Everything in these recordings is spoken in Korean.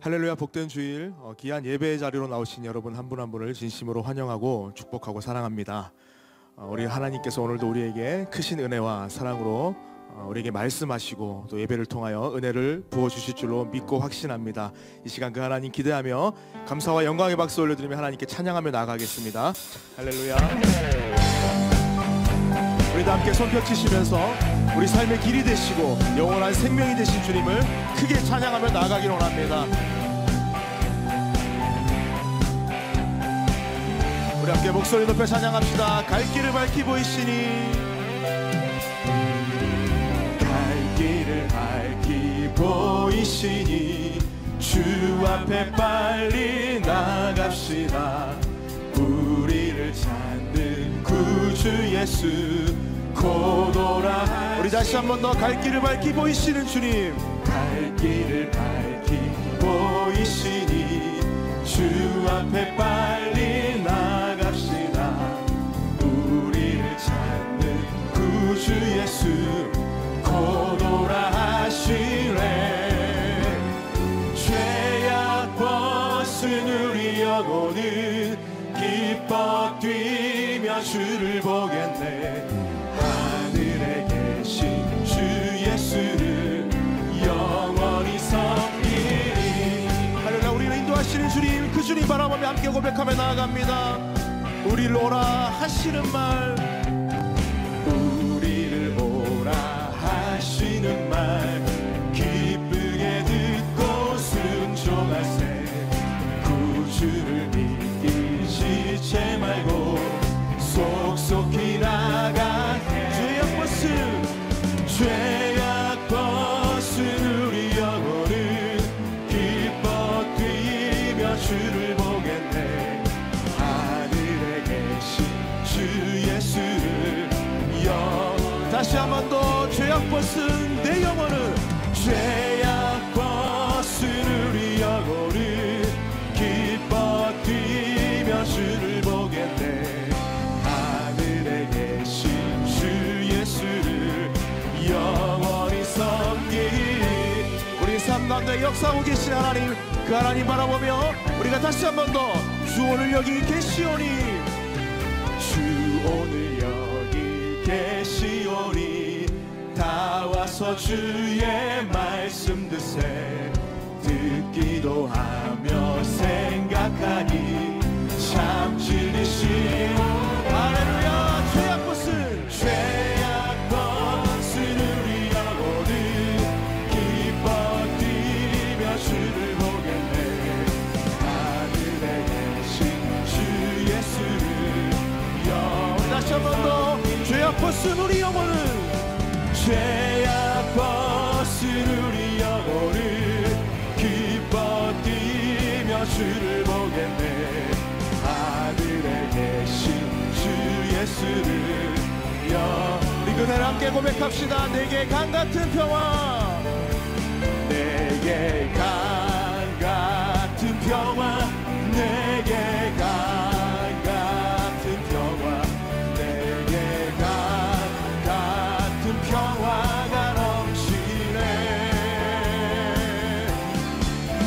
할렐루야. 복된 주일, 귀한 예배의 자리로 나오신 여러분 한 분 한 분을 진심으로 환영하고 축복하고 사랑합니다. 우리 하나님께서 오늘도 우리에게 크신 은혜와 사랑으로 우리에게 말씀하시고 또 예배를 통하여 은혜를 부어주실 줄로 믿고 확신합니다. 이 시간 그 하나님 기대하며 감사와 영광의 박수 올려드리며 하나님께 찬양하며 나아가겠습니다. 할렐루야. 우리도 함께 손 펼치시면서 우리 삶의 길이 되시고 영원한 생명이 되신 주님을 크게 찬양하며 나아가기를 원합니다. 우리 함께 목소리 높여 찬양합시다. 갈 길을 밝히 보이시니, 갈 길을 밝히 보이시니 주 앞에 빨리 나갑시다. 우리를 찾는 구주 예수 곧 오라. 우리 다시 한 번 더 갈 길을 밝히 보이시는 주님, 갈 길을 밝히 보이시니 주 앞에 빨리 나갑시다. 우리를 찾는 구주 예수 곧 오라 하시네. 죄악 벗은 우리 영혼은 기뻐 뛰며 주를 보겠네. 하늘에 계신 주 예수를 영원히 섬기리. 할렐루야. 우리를 인도하시는 주님, 그 주님 바라보며 함께 고백하며 나아갑니다. 우리를 오라 하시는 말, 우리를 오라 하시는 말 기쁘게 듣고 순종하세. 구주를 믿기 지체 말고 속속히 나가게. 죄악 벗은 우리 영혼은 기뻐 뛰며 주를 보겠네. 하늘에 계신 주 예수를 다시 한 번 더. 죄악 벗은 내 영혼은, 죄악 벗은 우리 영혼은 기뻐 뛰며 주를 보겠네. 하늘에 계신 주 예수를 영원히 섬기리. 우리 삶 가운데 역사하고 계신 하나님, 그 하나님 바라보며 우리가 다시 한 번 더 주 오늘 여기 계시오니, 주 오늘 여기 계시오니 다 와서 주의 말씀 드세. 듣기도 하며 생각하니 참 진리시오. 할렐루야. 죄악 벗은, 죄악 벗은 우리 영혼은 기뻐 뛰며 주를 보겠네. 하늘에 계신 주 예수를 다시 한 번 더. 죄악 벗은 우리 영혼은, 죄악 벗은 우리 영혼을 기뻐 뛰며 주를 보겠네. 하늘에 계신 주 예수를 우리 그대로 함께 고백합시다. 내게 강 같은 평화, 내게 강 같은 평화, 내게 강 같은 평화, 내게 강 같은 평화가 넘치네.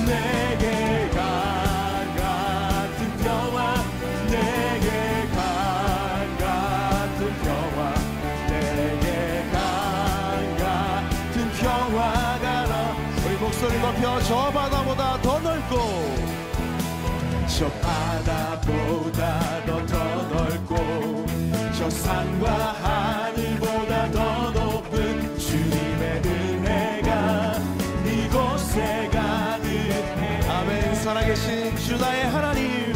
내게 강 같은 평화, 내게 강 같은 평화, 내게 강 같은 평화가 우리 목소리 높여. 저 바다보다 더 넓고, 저 바다보다 더 넓고, 저 산과 하늘보다 더 높은 주님의 은혜가 이곳에 가득해. 아멘. 살아계신 주 나의 하나님,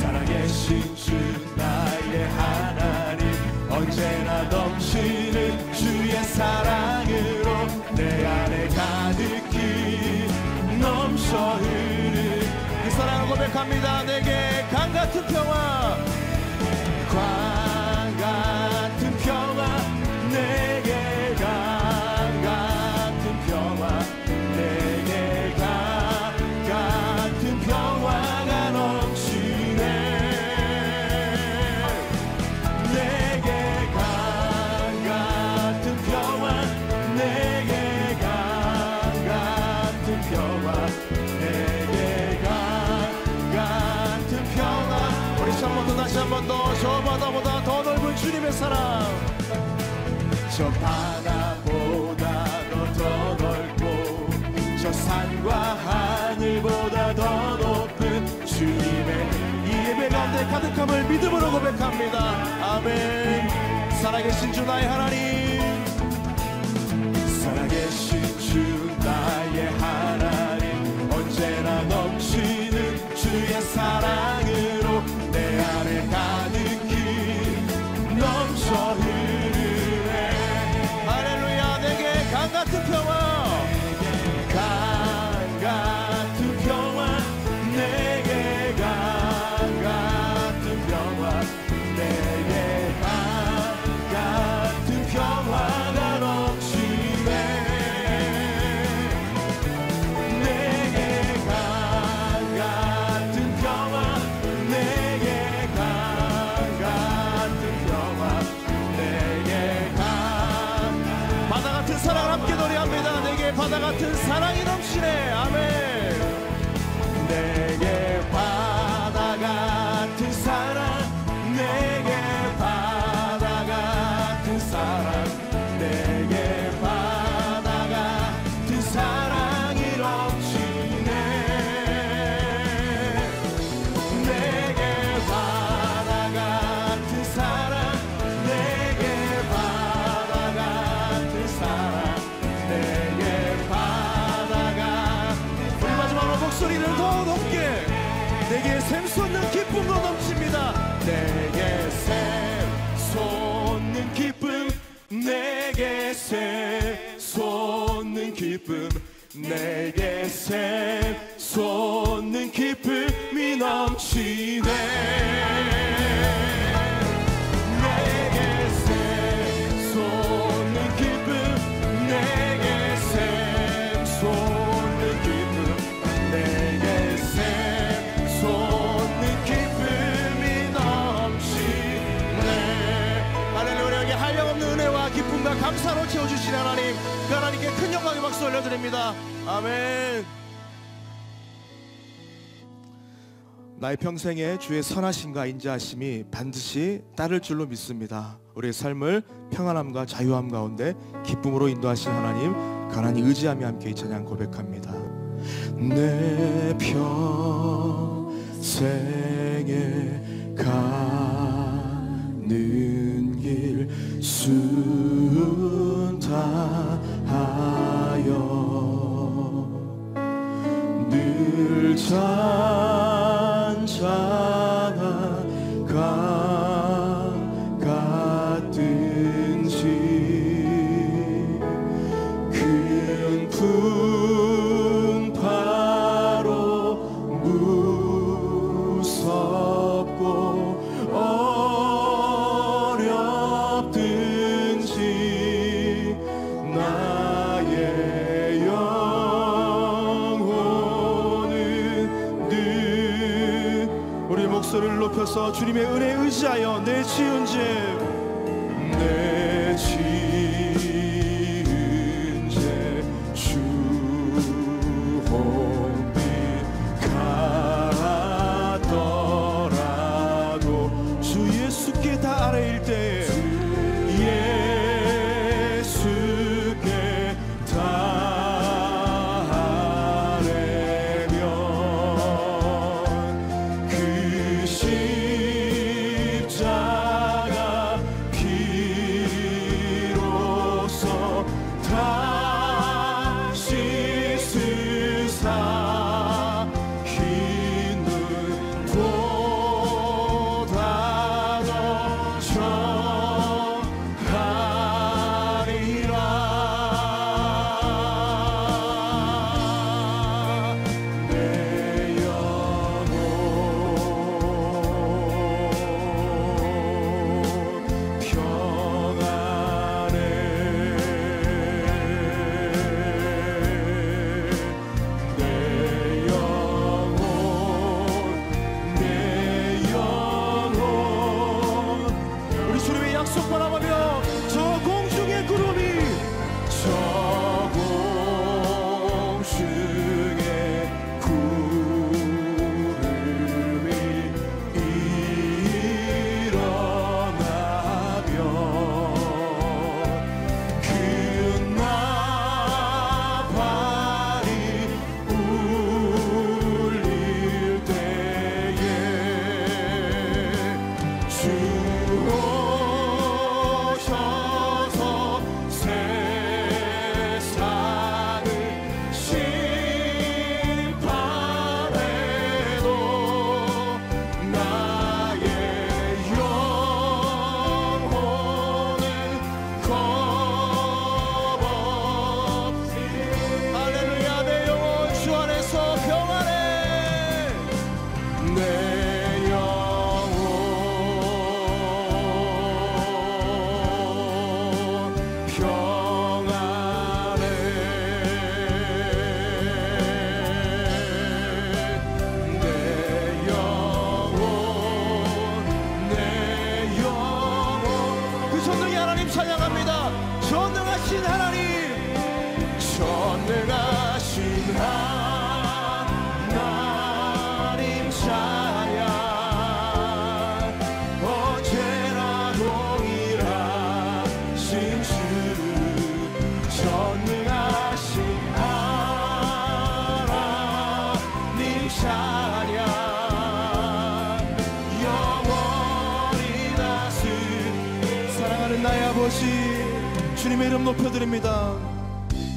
살아계신 주 나의 하나님, 언제나 넘치는 주의 사랑으로 내 안에 가득히 넘쳐 흐르는 그 사랑을 고백합니다. 내게 강 같은 평화, 강 같은 평화, 내게 강 같은 평화, 내게 강 같은 평화가 넘치네. 내게 강 같은 평화, 내게 강 같은 평화, 저 바다보다도 더 넓고 저 산과 하늘보다 더 높은 주님의 이 예배 가운데 가득함을 믿음으로 고백합니다. 아멘. 살아계신 주 나의 하나님, 살아계신 주 나의 하나님, 언제나 넘치는 주의 사랑으로 내 안에 가득히 넘쳐 흐르네. 할렐루야. 내게 강같은 평화, 강같은 평화, 내게 강같은 평화, 내게 강같은 평화가 넘치네. 내게 강같은 평화, 내게 강같은 평화, 내게 바다 같은 사랑을 함께 노래합니다. 내게 바다 같은 사랑이 넘치네. 아멘. 내게 바다 같은 사랑, 내게 바다 같은 사랑, 내게 바다 같은 사랑이 넘치네. 내게 바다 같은 사랑, 내게 바다 같은 사랑, 내게 바다가. 우리 마지막으로 목소리를 더 높게. 내게 샘솟는 기쁨도 넘칩니다. 내게 샘솟는 기쁨, 내게 샘솟는 기쁨, 내게 샘솟는 기쁨이 넘치네. 내게 샘솟는 기쁨, 내게 샘솟는 기쁨, 내게 샘솟는 기쁨이 넘치네. 할렐루야. 한량없는 은혜와 기쁨과 감사로 채워주신 하나님, 그 하나님께 큰 영광의 박수 올려드립니다. 아멘. 나의 평생에 주의 선하심과 인자하심이 반드시 따를 줄로 믿습니다. 우리의 삶을 평안함과 자유함 가운데 기쁨으로 인도하신 하나님, 그 하나님 의지하며 함께 이 찬양 고백합니다. 내 평생에 가는 길 순탄하여 늘 잔잔한 같든지 큰 풍파로 무섭고 어렵든지 나의 영혼은 늘 우리 목소리를 높여서 주님의 은혜에 의지하여 내 지은 죄 주 혼비 가더라도 주 예수께 다 아뢰일 때 예수께 다 아뢰면 그 십자가 평안해. 내 영혼 그 전능의 하나님 찬양합니다. 전능하신 하나님, 전능하신 하나님 찬양. 언제나 동일하신 주, 전능하신 하나님 찬양. 영원히 다스 사랑하는 나의 아버지, 주님의 이름 높여드립니다.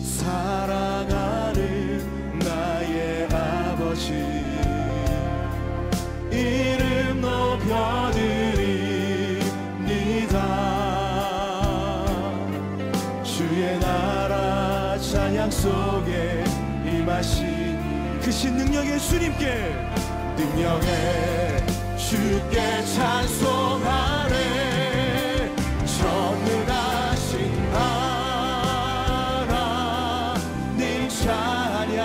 사랑하는 나의 아버지, 이름 높여드립니다. 주의 나라 찬양 속에 임하신 크신 능력의 주님께, 능력의 주께 찬송하네. 전능하신 하나님 찬양.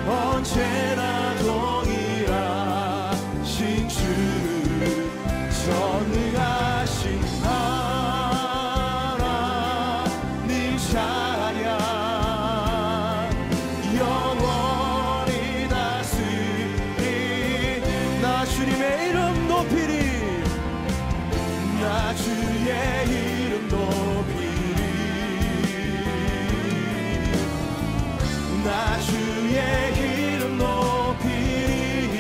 언제나 동일하신 주, 전능하신 하나님 찬양. 영원히 다스리. 나 주님의 이름 높이리. 나 주의 이름 높이리. 나 주의 이름 높이리.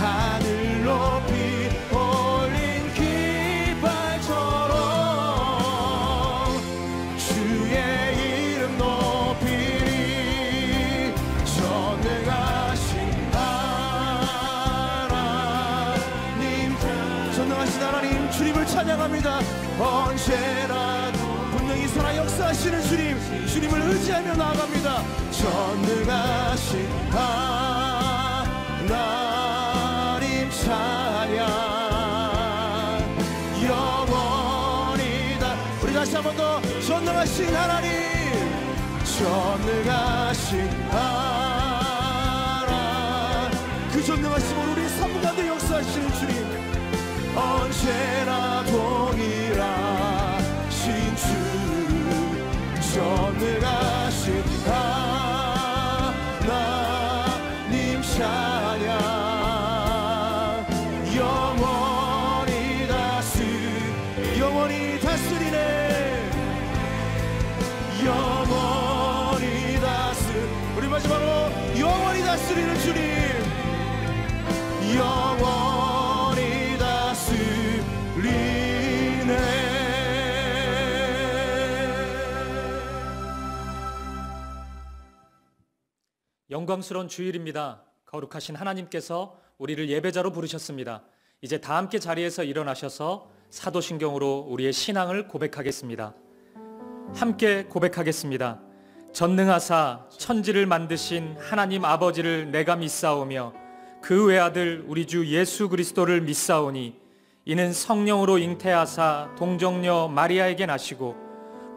하늘 높이 올린 깃발처럼 주의 이름 높이리. 전능하신 하나님, 주님을 찬양합니다. 언제라도 분명히 살아 역사하시는 주님, 주님을 의지하며 나아갑니다. 전능하신 하나님 찬양. 영원히 다. 우리 다시 한 번 더. 전능하신 하나님, 전능하신 하나님, 그 전능하심으로 우리 삶 가운데 역사하시는 주님, 언제나 동일하신 주, 전능하신 하나님 찬양. 영원히 다스리네. 영원히 우리 마지막으로 영원히 다스리는 주님, 영원히 다스리네. 영광스러운 주일입니다. 거룩하신 하나님께서 우리를 예배자로 부르셨습니다. 이제 다 함께 자리에서 일어나셔서 사도신경으로 우리의 신앙을 고백하겠습니다. 함께 고백하겠습니다. 전능하사 천지를 만드신 하나님 아버지를 내가 믿사오며 그 외아들 우리 주 예수 그리스도를 믿사오니 이는 성령으로 잉태하사 동정녀 마리아에게 나시고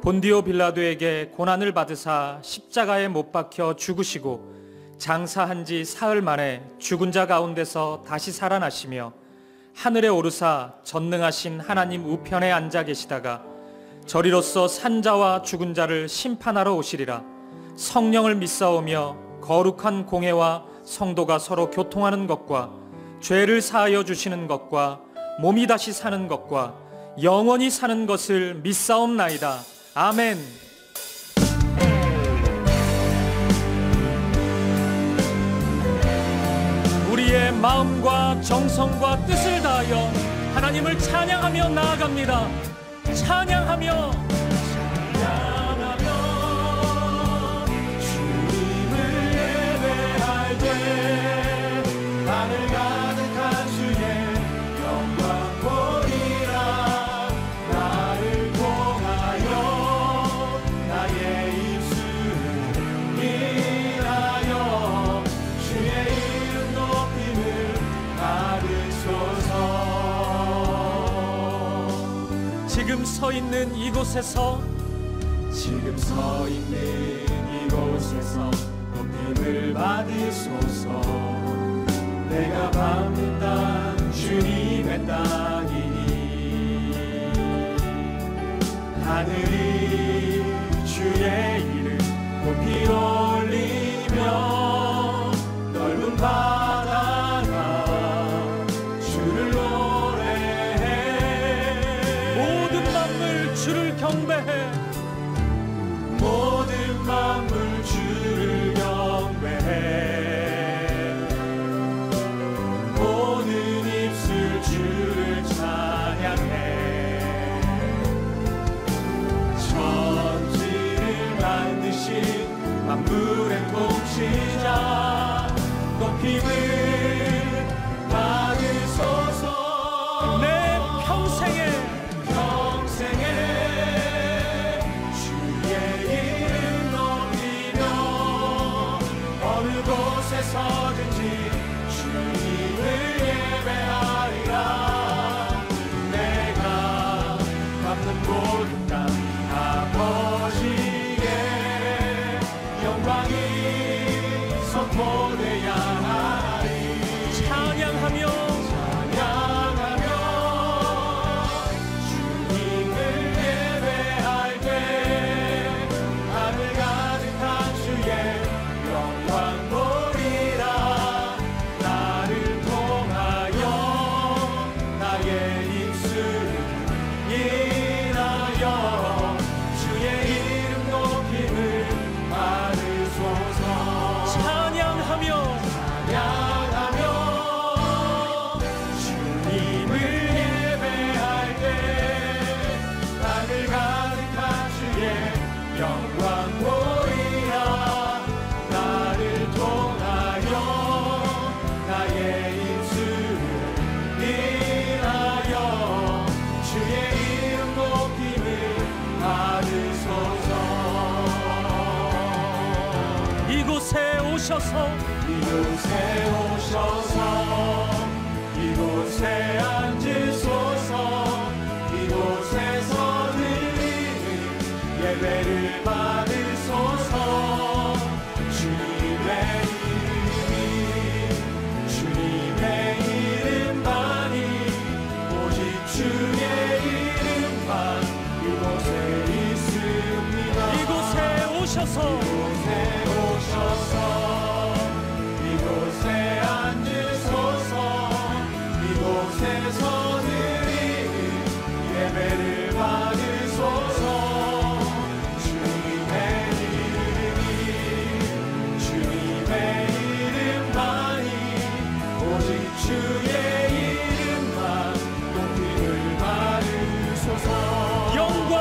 본디오 빌라도에게 고난을 받으사 십자가에 못 박혀 죽으시고 장사한 지 사흘 만에 죽은 자 가운데서 다시 살아나시며 하늘에 오르사 전능하신 하나님 우편에 앉아 계시다가 저리로서 산자와 죽은 자를 심판하러 오시리라. 성령을 믿사오며 거룩한 공회와 성도가 서로 교통하는 것과 죄를 사하여 주시는 것과 몸이 다시 사는 것과 영원히 사는 것을 믿사옵나이다. 아멘. 우리의 마음과 정성과 뜻을 다하여 하나님을 찬양하며 나아갑니다. 찬양하며 주님을 예배할 때 하늘 가득한 주의 영광 보리라. 나를 통하여 나의 입술을 인하여 주의 이름 높임을 받으소서. 지금 서 있는 이곳에서 높임을 받으소서. 내가 밟는 땅 주님의 땅이니 하늘이 주의 이름 높이 올리며 넓은 바다가 주를 노래해. 모든 만물 주를 경배해. 모든 만물 주를 경배해. 모든 입술 주를 찬양해. 천지를 만드신 만물의 통치자 높임을 받으소서. 내 평생에 어디서든지 주님을 예배하리라. 내가 밟는 모든 땅 아버지의 영광이 선포되야 하리. 찬양하며 주님을 예배할 때 하늘 가득한 주의 영광 보리라. 나를 통하여 나의 입술을 인하여 주의 이름 높임을 받으소서. 찬양하며 주님을 예배할 때 하늘 가득한 주의 영광 보리라. 나를 통하여 나의 입술을 인하여 주의 이름 높임을 받으소서. 이곳에 오셔서 이곳에 앉으소서. 이곳에서 드리는 예배를 받으소서. 주님의 이름만이 오직 주의 이름만 이곳에 있습니다. 이곳에 오셔서 이곳에 앉으소서. 이곳에서 드리는 예배를 받으소서. 주님의 이름만이 오직 주의 이름만 높임을 받으소서. 영광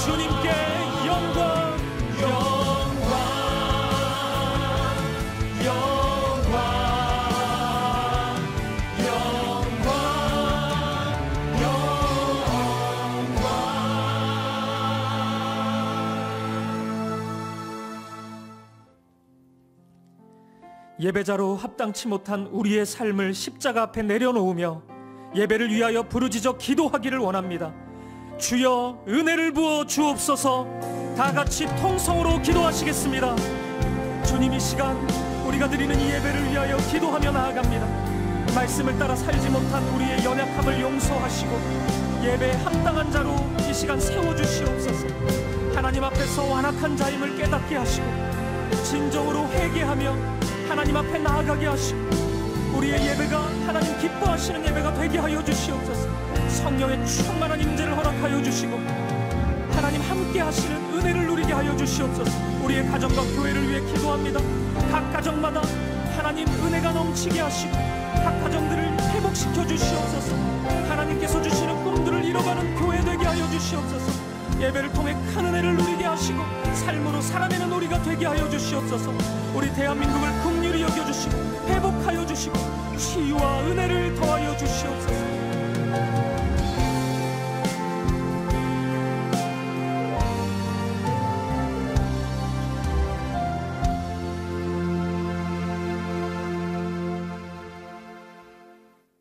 주님께 예배자로 합당치 못한 우리의 삶을 십자가 앞에 내려놓으며 예배를 위하여 부르짖어 기도하기를 원합니다. 주여 은혜를 부어 주옵소서. 다 같이 통성으로 기도하시겠습니다. 주님, 이 시간 우리가 드리는 이 예배를 위하여 기도하며 나아갑니다. 말씀을 따라 살지 못한 우리의 연약함을 용서하시고 예배에 합당한 자로 이 시간 세워주시옵소서. 하나님 앞에서 완악한 자임을 깨닫게 하시고 진정으로 회개하며 하나님 앞에 나아가게 하시고 우리의 예배가 하나님 기뻐하시는 예배가 되게 하여 주시옵소서. 성령의 충만한 임재를 허락하여 주시고 하나님 함께 하시는 은혜를 누리게 하여 주시옵소서. 우리의 가정과 교회를 위해 기도합니다. 각 가정마다 하나님 은혜가 넘치게 하시고 각 가정들을 회복시켜 주시옵소서. 하나님께서 주시는 꿈들을 이뤄가는 교회 되게 하여 주시옵소서. 예배를 통해 큰 은혜를 누리게 하시고 삶으로 살아내는 우리가 되게 하여 주시옵소서. 우리 대한민국을 긍휼히 여겨주시고 회복하여 주시고 치유와 은혜를 더하여 주시옵소서.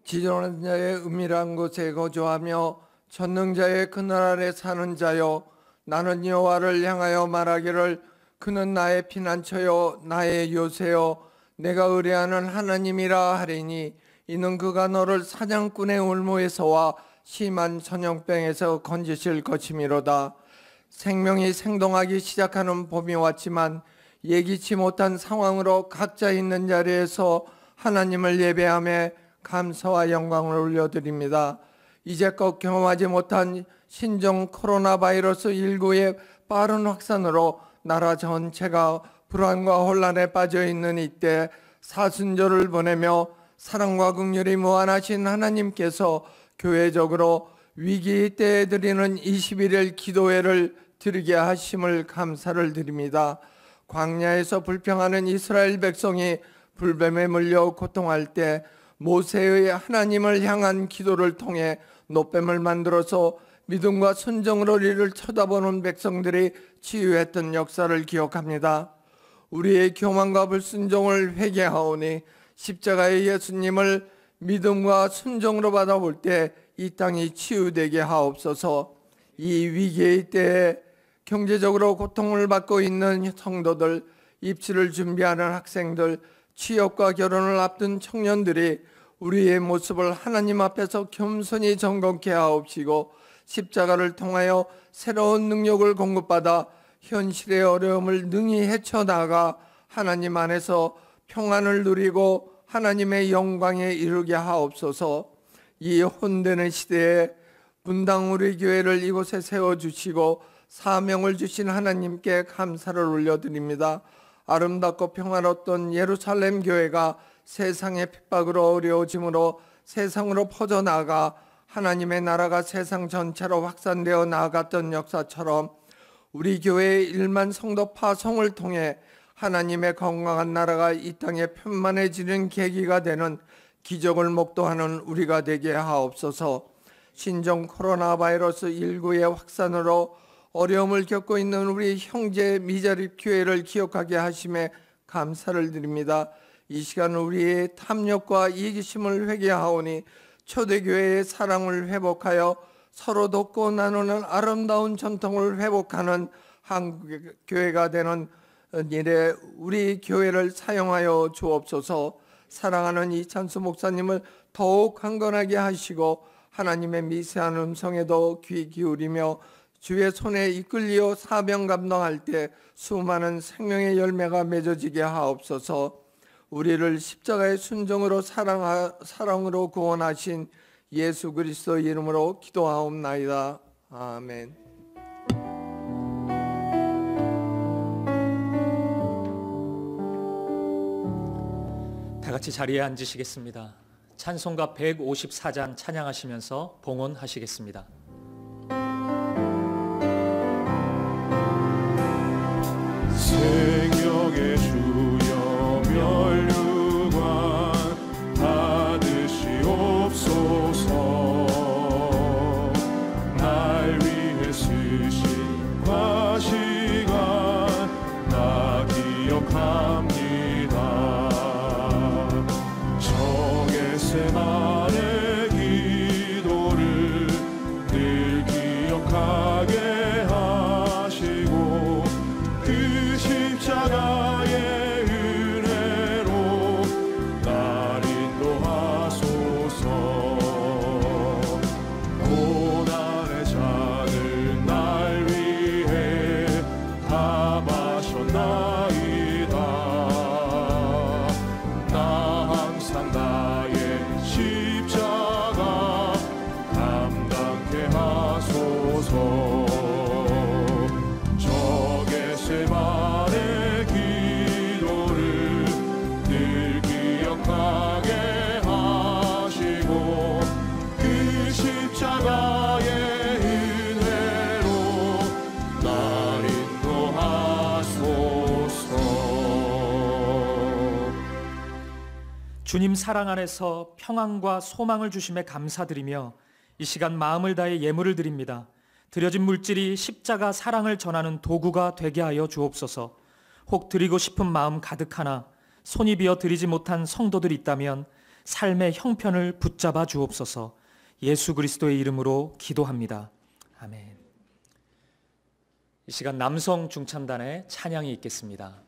지존한 자의 은밀한 곳에 거주하며 전능자의 그늘 아래 사는 자여, 나는 여호와를 향하여 말하기를 그는 나의 피난처요 나의 요새요 내가 의뢰하는 하나님이라 하리니, 이는 그가 너를 사냥꾼의 올무에서와 심한 전염병에서 건지실 것이미로다. 생명이 생동하기 시작하는 봄이 왔지만 예기치 못한 상황으로 각자 있는 자리에서 하나님을 예배하며 감사와 영광을 올려드립니다. 이제껏 경험하지 못한 신종 코로나 바이러스 19의 빠른 확산으로 나라 전체가 불안과 혼란에 빠져 있는 이때 사순절을 보내며 사랑과 긍휼이 무한하신 하나님께서 교회적으로 위기 때에 드리는 21일 기도회를 드리게 하심을 감사를 드립니다. 광야에서 불평하는 이스라엘 백성이 불뱀에 물려 고통할 때 모세의 하나님을 향한 기도를 통해 노뱀을 만들어서 믿음과 순종으로 이를 쳐다보는 백성들이 치유했던 역사를 기억합니다. 우리의 교만과 불순종을 회개하오니 십자가의 예수님을 믿음과 순종으로 받아볼 때 이 땅이 치유되게 하옵소서. 이 위기의 때에 경제적으로 고통을 받고 있는 성도들, 입시를 준비하는 학생들, 취업과 결혼을 앞둔 청년들이 우리의 모습을 하나님 앞에서 겸손히 정건케 하옵시고, 십자가를 통하여 새로운 능력을 공급받아 현실의 어려움을 능히 헤쳐나가 하나님 안에서 평안을 누리고 하나님의 영광에 이르게 하옵소서. 이 혼되는 시대에 분당 우리 교회를 이곳에 세워주시고 사명을 주신 하나님께 감사를 올려드립니다. 아름답고 평화로웠던 예루살렘 교회가 세상의 핍박으로 어려워짐으로 세상으로 퍼져나가 하나님의 나라가 세상 전체로 확산되어 나아갔던 역사처럼 우리 교회의 1만 성도 파송을 통해 하나님의 건강한 나라가 이 땅에 편만해지는 계기가 되는 기적을 목도하는 우리가 되게 하옵소서. 신종 코로나 바이러스 19의 확산으로 어려움을 겪고 있는 우리 형제 미자립 교회를 기억하게 하심에 감사를 드립니다. 이 시간 우리의 탐욕과 이기심을 회개하오니 초대교회의 사랑을 회복하여 서로 돕고 나누는 아름다운 전통을 회복하는 한국교회가 되는 일에 우리 교회를 사용하여 주옵소서. 사랑하는 이찬수 목사님을 더욱 강건하게 하시고 하나님의 미세한 음성에도 귀 기울이며 주의 손에 이끌리어 사명 감당할 때 수많은 생명의 열매가 맺어지게 하옵소서. 우리를 십자가의 순종으로 사랑으로 구원하신 예수 그리스도 이름으로 기도하옵나이다. 아멘. 다 같이 자리에 앉으시겠습니다. 찬송가 154장 찬양하시면서 봉헌하시겠습니다. 생명의 주여 면류관 받으시옵소서. 날 위해 쓰신 과시간 나 기억합니다. 적에세만의 기도를 늘 기억하게 하시고 그 십자가의 은혜로 날 인도하소서. 고난의 잔을 날 위해 다 마셨나이다. 나 항상 나의 십자가 감당케 하소서. 세만의 기도를 늘 기억하게 하시고 그 십자가의 은혜로 날 인도하소서. 주님 사랑 안에서 평안과 소망을 주심에 감사드리며 이 시간 마음을 다해 예물을 드립니다. 드려진 물질이 십자가 사랑을 전하는 도구가 되게 하여 주옵소서. 혹 드리고 싶은 마음 가득하나 손이 비어 드리지 못한 성도들 있다면 삶의 형편을 붙잡아 주옵소서. 예수 그리스도의 이름으로 기도합니다. 아멘. 이 시간 남성 중참단의 찬양이 있겠습니다.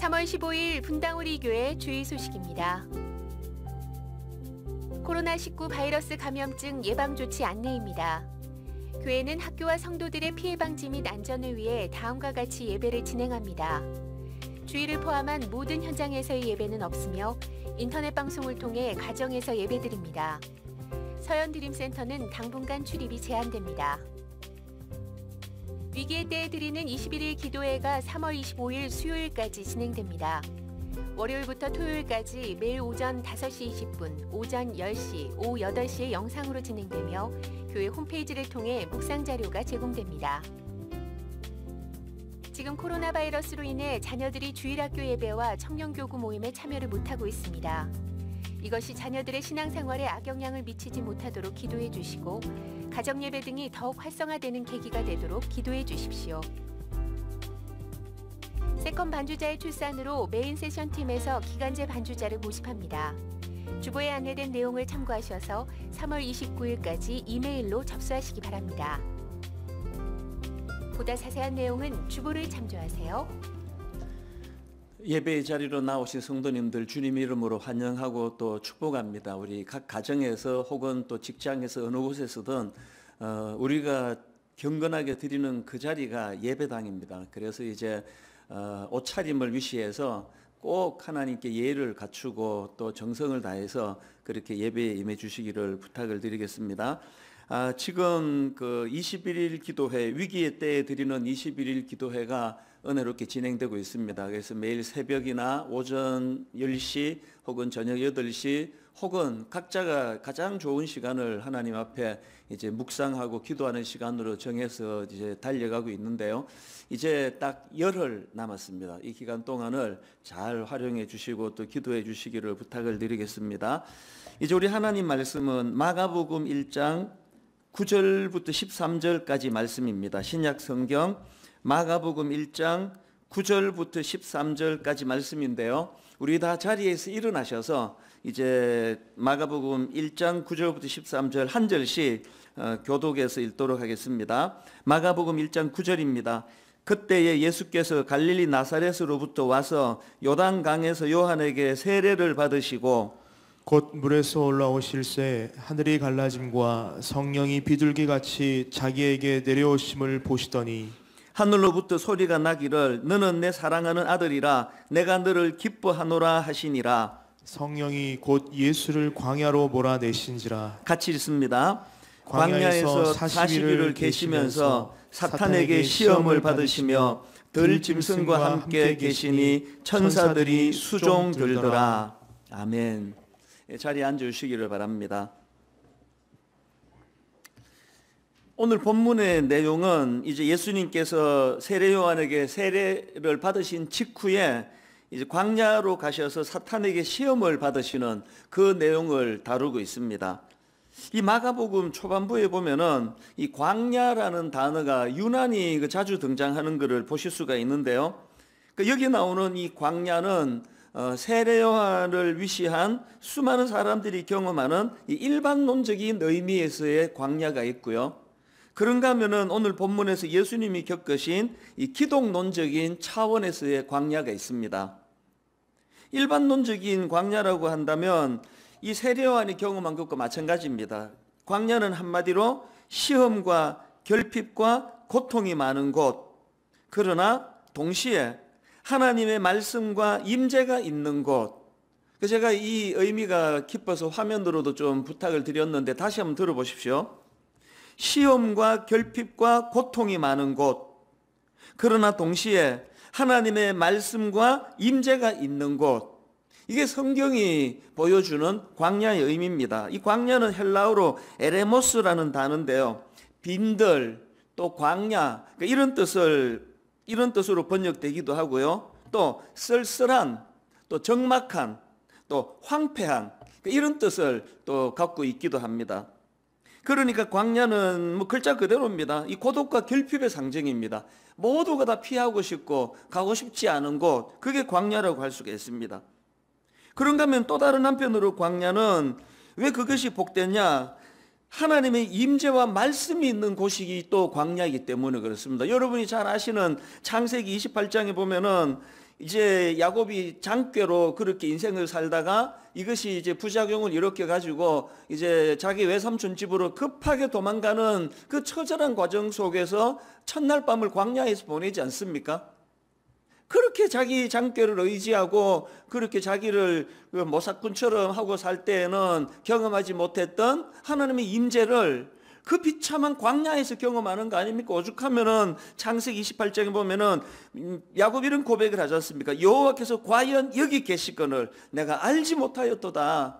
(3월 15일) 분당우리 교회 주의 소식입니다. 코로나19 바이러스 감염증 예방조치 안내입니다. 교회는 학교와 성도들의 피해 방지 및 안전을 위해 다음과 같이 예배를 진행합니다. 주일을 포함한 모든 현장에서의 예배는 없으며 인터넷 방송을 통해 가정에서 예배드립니다. 서현드림센터는 당분간 출입이 제한됩니다. 위기의 때에 드리는 21일 기도회가 3월 25일 수요일까지 진행됩니다. 월요일부터 토요일까지 매일 오전 5시 20분, 오전 10시, 오후 8시에 영상으로 진행되며 교회 홈페이지를 통해 묵상 자료가 제공됩니다. 지금 코로나 바이러스로 인해 자녀들이 주일학교 예배와 청년교구 모임에 참여를 못하고 있습니다. 이것이 자녀들의 신앙생활에 악영향을 미치지 못하도록 기도해 주시고 가정예배 등이 더욱 활성화되는 계기가 되도록 기도해 주십시오. 세컨 반주자의 출산으로 메인 세션 팀에서 기간제 반주자를 모집합니다. 주보에 안내된 내용을 참고하셔서 3월 29일까지 이메일로 접수하시기 바랍니다. 보다 자세한 내용은 주보를 참조하세요. 예배의 자리로 나오신 성도님들 주님 이름으로 환영하고 또 축복합니다. 우리 각 가정에서 혹은 또 직장에서 어느 곳에서든 우리가 경건하게 드리는 그 자리가 예배당입니다. 그래서 이제 옷차림을 위시해서 꼭 하나님께 예를 갖추고 또 정성을 다해서 그렇게 예배에 임해 주시기를 부탁을 드리겠습니다. 지금 그 21일 기도회, 위기의 때에 드리는 21일 기도회가 은혜롭게 진행되고 있습니다. 그래서 매일 새벽이나 오전 10시 혹은 저녁 8시 혹은 각자가 가장 좋은 시간을 하나님 앞에 이제 묵상하고 기도하는 시간으로 정해서 이제 달려가고 있는데요. 이제 딱 열흘 남았습니다. 이 기간 동안을 잘 활용해 주시고 또 기도해 주시기를 부탁을 드리겠습니다. 이제 우리 하나님 말씀은 마가복음 1장 9절부터 13절까지 말씀입니다. 신약 성경 마가복음 1장 9절부터 13절까지 말씀인데요. 우리 다 자리에서 일어나셔서 이제 마가복음 1장 9절부터 13절 한 절씩 교독해서 읽도록 하겠습니다. 마가복음 1장 9절입니다. 그때에 예수께서 갈릴리 나사렛으로부터 와서 요단강에서 요한에게 세례를 받으시고 곧 물에서 올라오실새 하늘이 갈라짐과 성령이 비둘기같이 자기에게 내려오심을 보시더니 하늘로부터 소리가 나기를 너는 내 사랑하는 아들이라 내가 너를 기뻐하노라 하시니라. 성령이 곧 예수를 광야로 몰아내신지라. 같이 읽습니다. 광야에서 40일을 계시면서 사탄에게 시험을 받으시며 들짐승과 함께 계시니 천사들이 수종 들더라. 아멘. 자리에 앉으시기를 바랍니다. 오늘 본문의 내용은 이제 예수님께서 세례 요한에게 세례를 받으신 직후에 이제 광야로 가셔서 사탄에게 시험을 받으시는 그 내용을 다루고 있습니다. 이 마가복음 초반부에 보면은 이 광야라는 단어가 유난히 자주 등장하는 것을 보실 수가 있는데요. 여기 나오는 이 광야는 세례 요한을 위시한 수많은 사람들이 경험하는 이 일반론적인 의미에서의 광야가 있고요. 그런가 하면은 오늘 본문에서 예수님이 겪으신 이 기독론적인 차원에서의 광야가 있습니다. 일반론적인 광야라고 한다면 이 세례 요한이 경험한 것과 마찬가지입니다. 광야는 한마디로 시험과 결핍과 고통이 많은 곳, 그러나 동시에 하나님의 말씀과 임재가 있는 곳. 제가 이 의미가 깊어서 화면으로도 좀 부탁을 드렸는데 다시 한번 들어보십시오. 시험과 결핍과 고통이 많은 곳, 그러나 동시에 하나님의 말씀과 임재가 있는 곳. 이게 성경이 보여주는 광야의 의미입니다. 이 광야는 헬라어로 에레모스라는 단어인데요. 빈들, 또 광야, 이런 뜻으로 번역되기도 하고요. 또 쓸쓸한, 또 적막한, 또 황폐한, 이런 뜻을 또 갖고 있기도 합니다. 그러니까 광야는 뭐 글자 그대로입니다. 이 고독과 결핍의 상징입니다. 모두가 다 피하고 싶고 가고 싶지 않은 곳, 그게 광야라고 할 수가 있습니다. 그런가 하면 또 다른 한편으로 광야는 왜 그것이 복되냐? 하나님의 임재와 말씀이 있는 곳이 또 광야이기 때문에 그렇습니다. 여러분이 잘 아시는 창세기 28장에 보면은 이제 야곱이 장꾀로 그렇게 인생을 살다가 이것이 이제 부작용을 일으켜 가지고 이제 자기 외삼촌 집으로 급하게 도망가는 그 처절한 과정 속에서 첫날 밤을 광야에서 보내지 않습니까? 그렇게 자기 장꾀를 의지하고 그렇게 자기를 모사꾼처럼 하고 살 때에는 경험하지 못했던 하나님의 임재를 그 비참한 광야에서 경험하는 거 아닙니까? 오죽하면은 창세기 28장에 보면은 야곱이 이런 고백을 하지 않습니까? 여호와께서 과연 여기 계시거늘 내가 알지 못하였도다.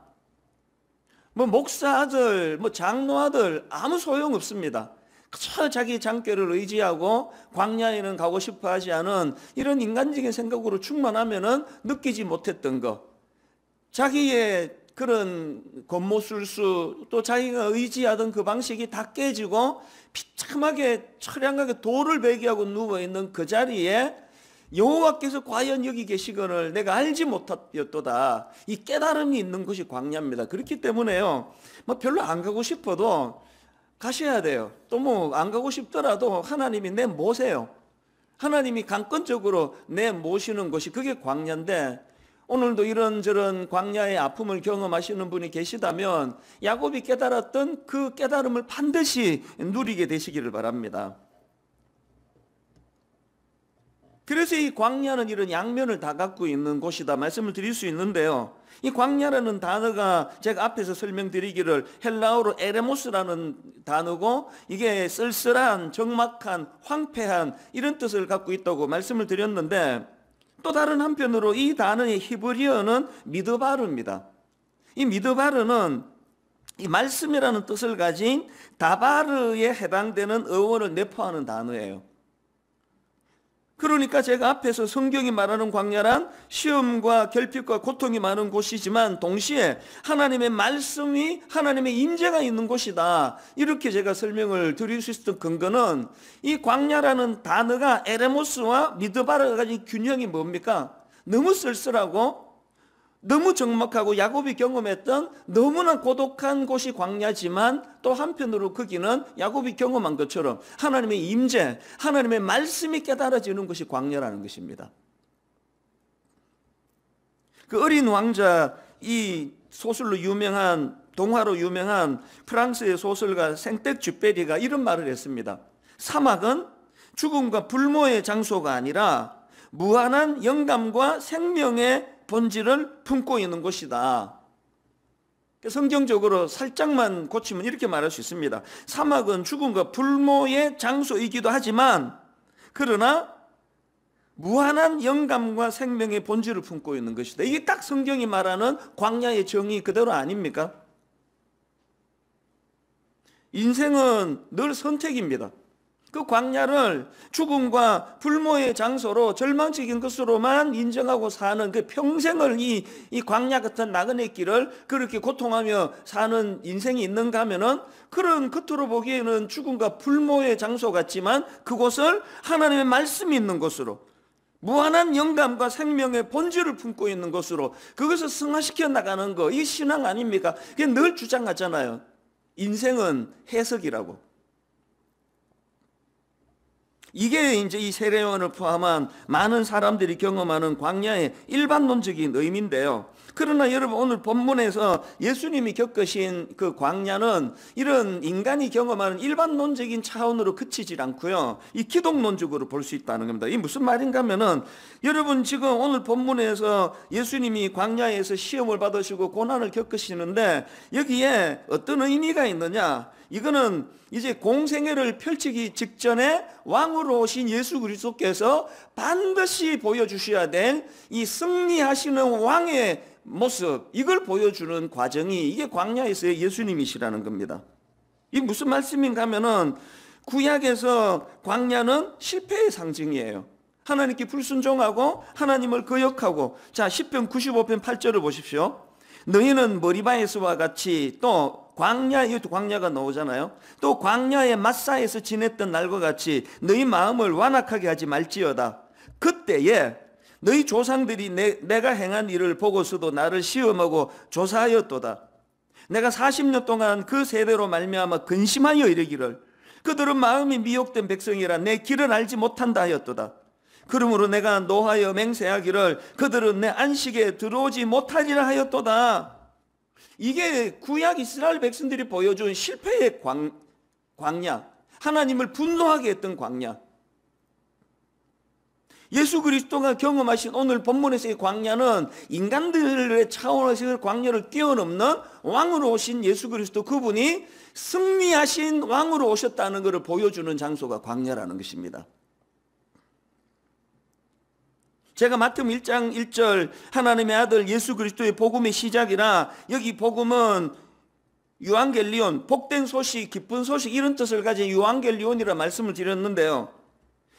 뭐 목사 아들, 뭐 장로 아들 아무 소용 없습니다. 그저 자기 장꾀를 의지하고 광야에는 가고 싶어 하지 않은 이런 인간적인 생각으로 충만하면은 느끼지 못했던 것, 자기의 그런 겉모술수 또 자기가 의지하던 그 방식이 다 깨지고 비참하게 처량하게 돌을 베기하고 누워있는 그 자리에 여호와께서 과연 여기 계시거늘 내가 알지 못하였도다. 이 깨달음이 있는 것이 광야입니다. 그렇기 때문에요, 뭐 별로 안 가고 싶어도 가셔야 돼요. 또 뭐 안 가고 싶더라도 하나님이 내 모세요. 하나님이 강권적으로 내 모시는 것이 그게 광야인데, 오늘도 이런저런 광야의 아픔을 경험하시는 분이 계시다면 야곱이 깨달았던 그 깨달음을 반드시 누리게 되시기를 바랍니다. 그래서 이 광야는 이런 양면을 다 갖고 있는 곳이다 말씀을 드릴 수 있는데요, 이 광야라는 단어가 제가 앞에서 설명드리기를 헬라어로 에레모스라는 단어고 이게 쓸쓸한, 적막한, 황폐한 이런 뜻을 갖고 있다고 말씀을 드렸는데, 또 다른 한편으로 이 단어의 히브리어는 미드바르입니다. 이 미드바르는 이 말씀이라는 뜻을 가진 다바르에 해당되는 어원을 내포하는 단어예요. 그러니까 제가 앞에서 성경이 말하는 광야란 시험과 결핍과 고통이 많은 곳이지만 동시에 하나님의 말씀이, 하나님의 임재가 있는 곳이다, 이렇게 제가 설명을 드릴 수 있었던 근거는 이 광야라는 단어가 에레모스와 미드바르가 가진 균형이 뭡니까? 너무 쓸쓸하고 너무 적막하고 야곱이 경험했던 너무나 고독한 곳이 광야지만 또 한편으로 거기는 야곱이 경험한 것처럼 하나님의 임재, 하나님의 말씀이 깨달아지는 것이 광야라는 것입니다. 그 어린 왕자, 이 소설로 유명한, 동화로 유명한 프랑스의 소설가 생텍쥐페리가 이런 말을 했습니다. 사막은 죽음과 불모의 장소가 아니라 무한한 영감과 생명의 본질을 품고 있는 곳이다. 성경적으로 살짝만 고치면 이렇게 말할 수 있습니다. 사막은 죽음과 불모의 장소이기도 하지만 그러나 무한한 영감과 생명의 본질을 품고 있는 것이다. 이게 딱 성경이 말하는 광야의 정의 그대로 아닙니까? 인생은 늘 선택입니다. 그 광야를 죽음과 불모의 장소로 절망적인 것으로만 인정하고 사는 그 평생을 이 광야 같은 나그네 길을 그렇게 고통하며 사는 인생이 있는가 하면은 그런 겉으로 보기에는 죽음과 불모의 장소 같지만 그곳을 하나님의 말씀이 있는 곳으로, 무한한 영감과 생명의 본질을 품고 있는 것으로 그것을 승화시켜 나가는 거, 이 신앙 아닙니까? 그게 늘 주장하잖아요. 인생은 해석이라고. 이게 이제 이 세례요한을 포함한 많은 사람들이 경험하는 광야의 일반론적인 의미인데요. 그러나 여러분, 오늘 본문에서 예수님이 겪으신 그 광야는 이런 인간이 경험하는 일반론적인 차원으로 그치질 않고요, 이 기독론적으로 볼 수 있다는 겁니다. 이게 무슨 말인가 하면은, 여러분 지금 오늘 본문에서 예수님이 광야에서 시험을 받으시고 고난을 겪으시는데 여기에 어떤 의미가 있느냐? 이거는 이제 공생애를 펼치기 직전에 왕으로 오신 예수 그리스도께서 반드시 보여주셔야 될 이 승리하시는 왕의 모습, 이걸 보여주는 과정이 이게 광야에서의 예수님이시라는 겁니다. 이게 무슨 말씀인가 하면은 구약에서 광야는 실패의 상징이에요. 하나님께 불순종하고 하나님을 거역하고, 자, 시편 95편 8절을 보십시오. 너희는 머리바에서와 같이, 또 광야, 이것도 광야가 나오잖아요. 또 광야의 마사에서 지냈던 날과 같이 너희 마음을 완악하게 하지 말지어다. 그때에 너희 조상들이 내가 행한 일을 보고서도 나를 시험하고 조사하였도다. 내가 40년 동안 그 세대로 말미암아 근심하여 이르기를 그들은 마음이 미혹된 백성이라 내 길을 알지 못한다 하였도다. 그러므로 내가 노하여 맹세하기를 그들은 내 안식에 들어오지 못하리라 하였도다. 이게 구약 이스라엘 백성들이 보여준 실패의 광야, 하나님을 분노하게 했던 광야. 예수 그리스도가 경험하신 오늘 본문에서의 광야는 인간들의 차원에서 광야를 뛰어넘는 왕으로 오신 예수 그리스도, 그분이 승리하신 왕으로 오셨다는 것을 보여주는 장소가 광야라는 것입니다. 제가 마태복음 1장 1절 하나님의 아들 예수 그리스도의 복음의 시작이라, 여기 복음은 유앙겔리온, 복된 소식, 기쁜 소식, 이런 뜻을 가진 유앙겔리온이라 말씀을 드렸는데요.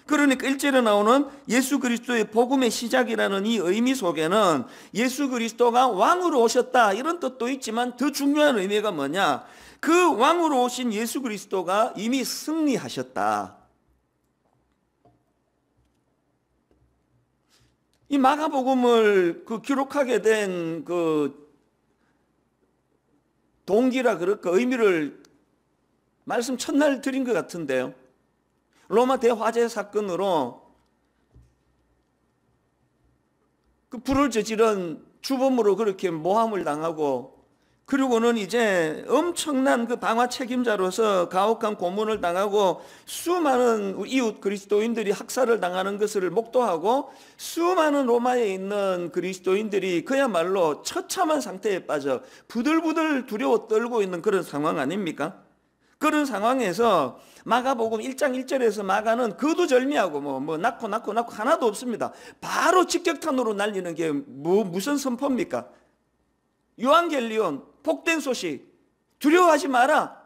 그러니까 1절에 나오는 예수 그리스도의 복음의 시작이라는 이 의미 속에는 예수 그리스도가 왕으로 오셨다 이런 뜻도 있지만 더 중요한 의미가 뭐냐? 그 왕으로 오신 예수 그리스도가 이미 승리하셨다. 이 마가복음을 기록하게 된 동기라 그럴까 의미를 말씀 첫날 드린 것 같은데요. 로마 대화재 사건으로 불을 저지른 주범으로 그렇게 모함을 당하고 그리고는 이제 엄청난 방화 책임자로서 가혹한 고문을 당하고 수많은 이웃 그리스도인들이 학살을 당하는 것을 목도하고 수많은 로마에 있는 그리스도인들이 그야말로 처참한 상태에 빠져 부들부들 두려워 떨고 있는 그런 상황 아닙니까? 그런 상황에서 마가복음 1장 1절에서 마가는 거두절미하고 뭐 낳고 하나도 없습니다. 바로 직격탄으로 날리는 게 무슨 선포입니까? 요한겔리온 복된 소식 두려워하지 마라.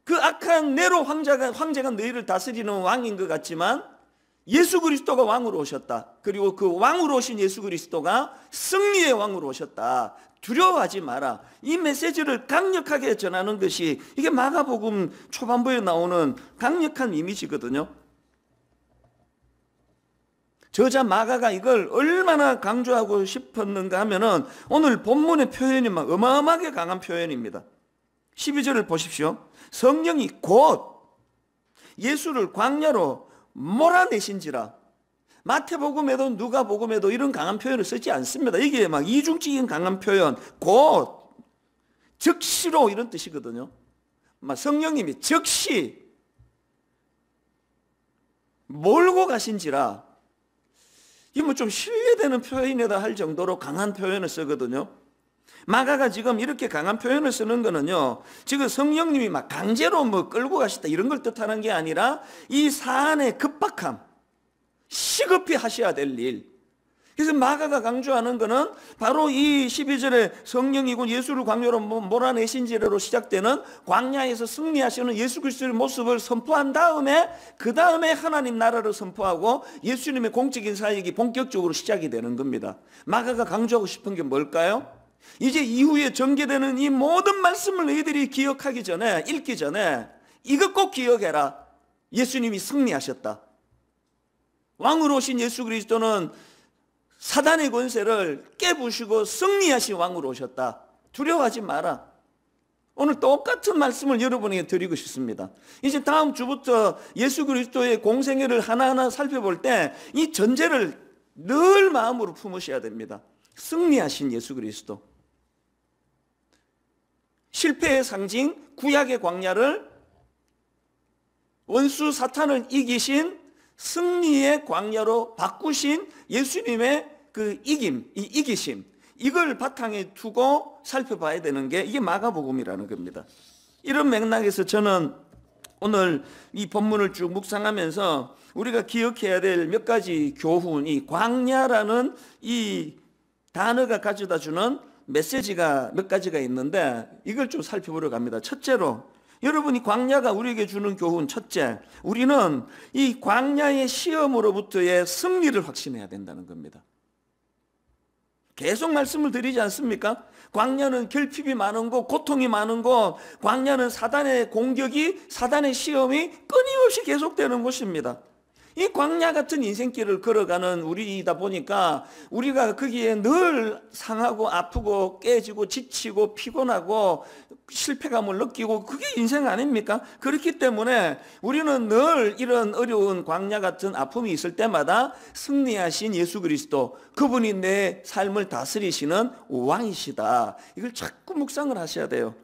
그 악한 네로 황제가 너희를 다스리는 왕인 것 같지만 예수 그리스도가 왕으로 오셨다. 그리고 그 왕으로 오신 예수 그리스도가 승리의 왕으로 오셨다. 두려워하지 마라. 이 메시지를 강력하게 전하는 것이 이게 마가복음 초반부에 나오는 강력한 이미지거든요. 저자 마가가 이걸 얼마나 강조하고 싶었는가 하면은 오늘 본문의 표현이 막 어마어마하게 강한 표현입니다. 12절을 보십시오. 성령이 곧 예수를 광야로 몰아내신지라. 마태복음에도 누가복음에도 이런 강한 표현을 쓰지 않습니다. 이게 막 이중적인 강한 표현, 곧 즉시로 이런 뜻이거든요. 막 성령님이 즉시 몰고 가신지라. 이 뭐 좀 신뢰되는 표현이다 할 정도로 강한 표현을 쓰거든요. 마가가 지금 이렇게 강한 표현을 쓰는 거는요, 지금 성령님이 막 강제로 끌고 가시다 이런 걸 뜻하는 게 아니라 이 사안의 급박함, 시급히 하셔야 될 일. 그래서 마가가 강조하는 거는 바로 이 12절에 성령이고 예수를 광야로 몰아내신지로 시작되는 광야에서 승리하시는 예수 그리스도의 모습을 선포한 다음에 그 다음에 하나님 나라를 선포하고 예수님의 공적인 사역이 본격적으로 시작이 되는 겁니다. 마가가 강조하고 싶은 게 뭘까요? 이제 이후에 전개되는 이 모든 말씀을 너희들이 기억하기 전에, 읽기 전에 이것 꼭 기억해라. 예수님이 승리하셨다. 왕으로 오신 예수 그리스도는 사단의 권세를 깨부시고 승리하신 왕으로 오셨다. 두려워하지 마라. 오늘 똑같은 말씀을 여러분에게 드리고 싶습니다. 이제 다음 주부터 예수 그리스도의 공생애를 하나하나 살펴볼 때 이 전제를 늘 마음으로 품으셔야 됩니다. 승리하신 예수 그리스도. 실패의 상징 구약의 광야를 원수 사탄을 이기신 승리의 광야로 바꾸신 예수님의 그 이기심, 이걸 바탕에 두고 살펴봐야 되는 게 이게 마가복음이라는 겁니다. 이런 맥락에서 저는 오늘 이 본문을 쭉 묵상하면서 우리가 기억해야 될 몇 가지 교훈, 이 광야라는 이 단어가 가져다 주는 메시지가 몇 가지가 있는데 이걸 좀 살펴보려고 합니다. 첫째로, 여러분이 광야가 우리에게 주는 교훈 첫째, 우리는 이 광야의 시험으로부터의 승리를 확신해야 된다는 겁니다. 계속 말씀을 드리지 않습니까? 광야는 결핍이 많은 곳, 고통이 많은 곳, 광야는 사단의 공격이, 사단의 시험이 끊임없이 계속되는 곳입니다. 이 광야 같은 인생길을 걸어가는 우리이다 보니까 우리가 거기에 늘 상하고 아프고 깨지고 지치고 피곤하고 실패감을 느끼고 그게 인생 아닙니까? 그렇기 때문에 우리는 늘 이런 어려운 광야 같은 아픔이 있을 때마다 승리하신 예수 그리스도, 그분이 내 삶을 다스리시는 왕이시다. 이걸 자꾸 묵상을 하셔야 돼요.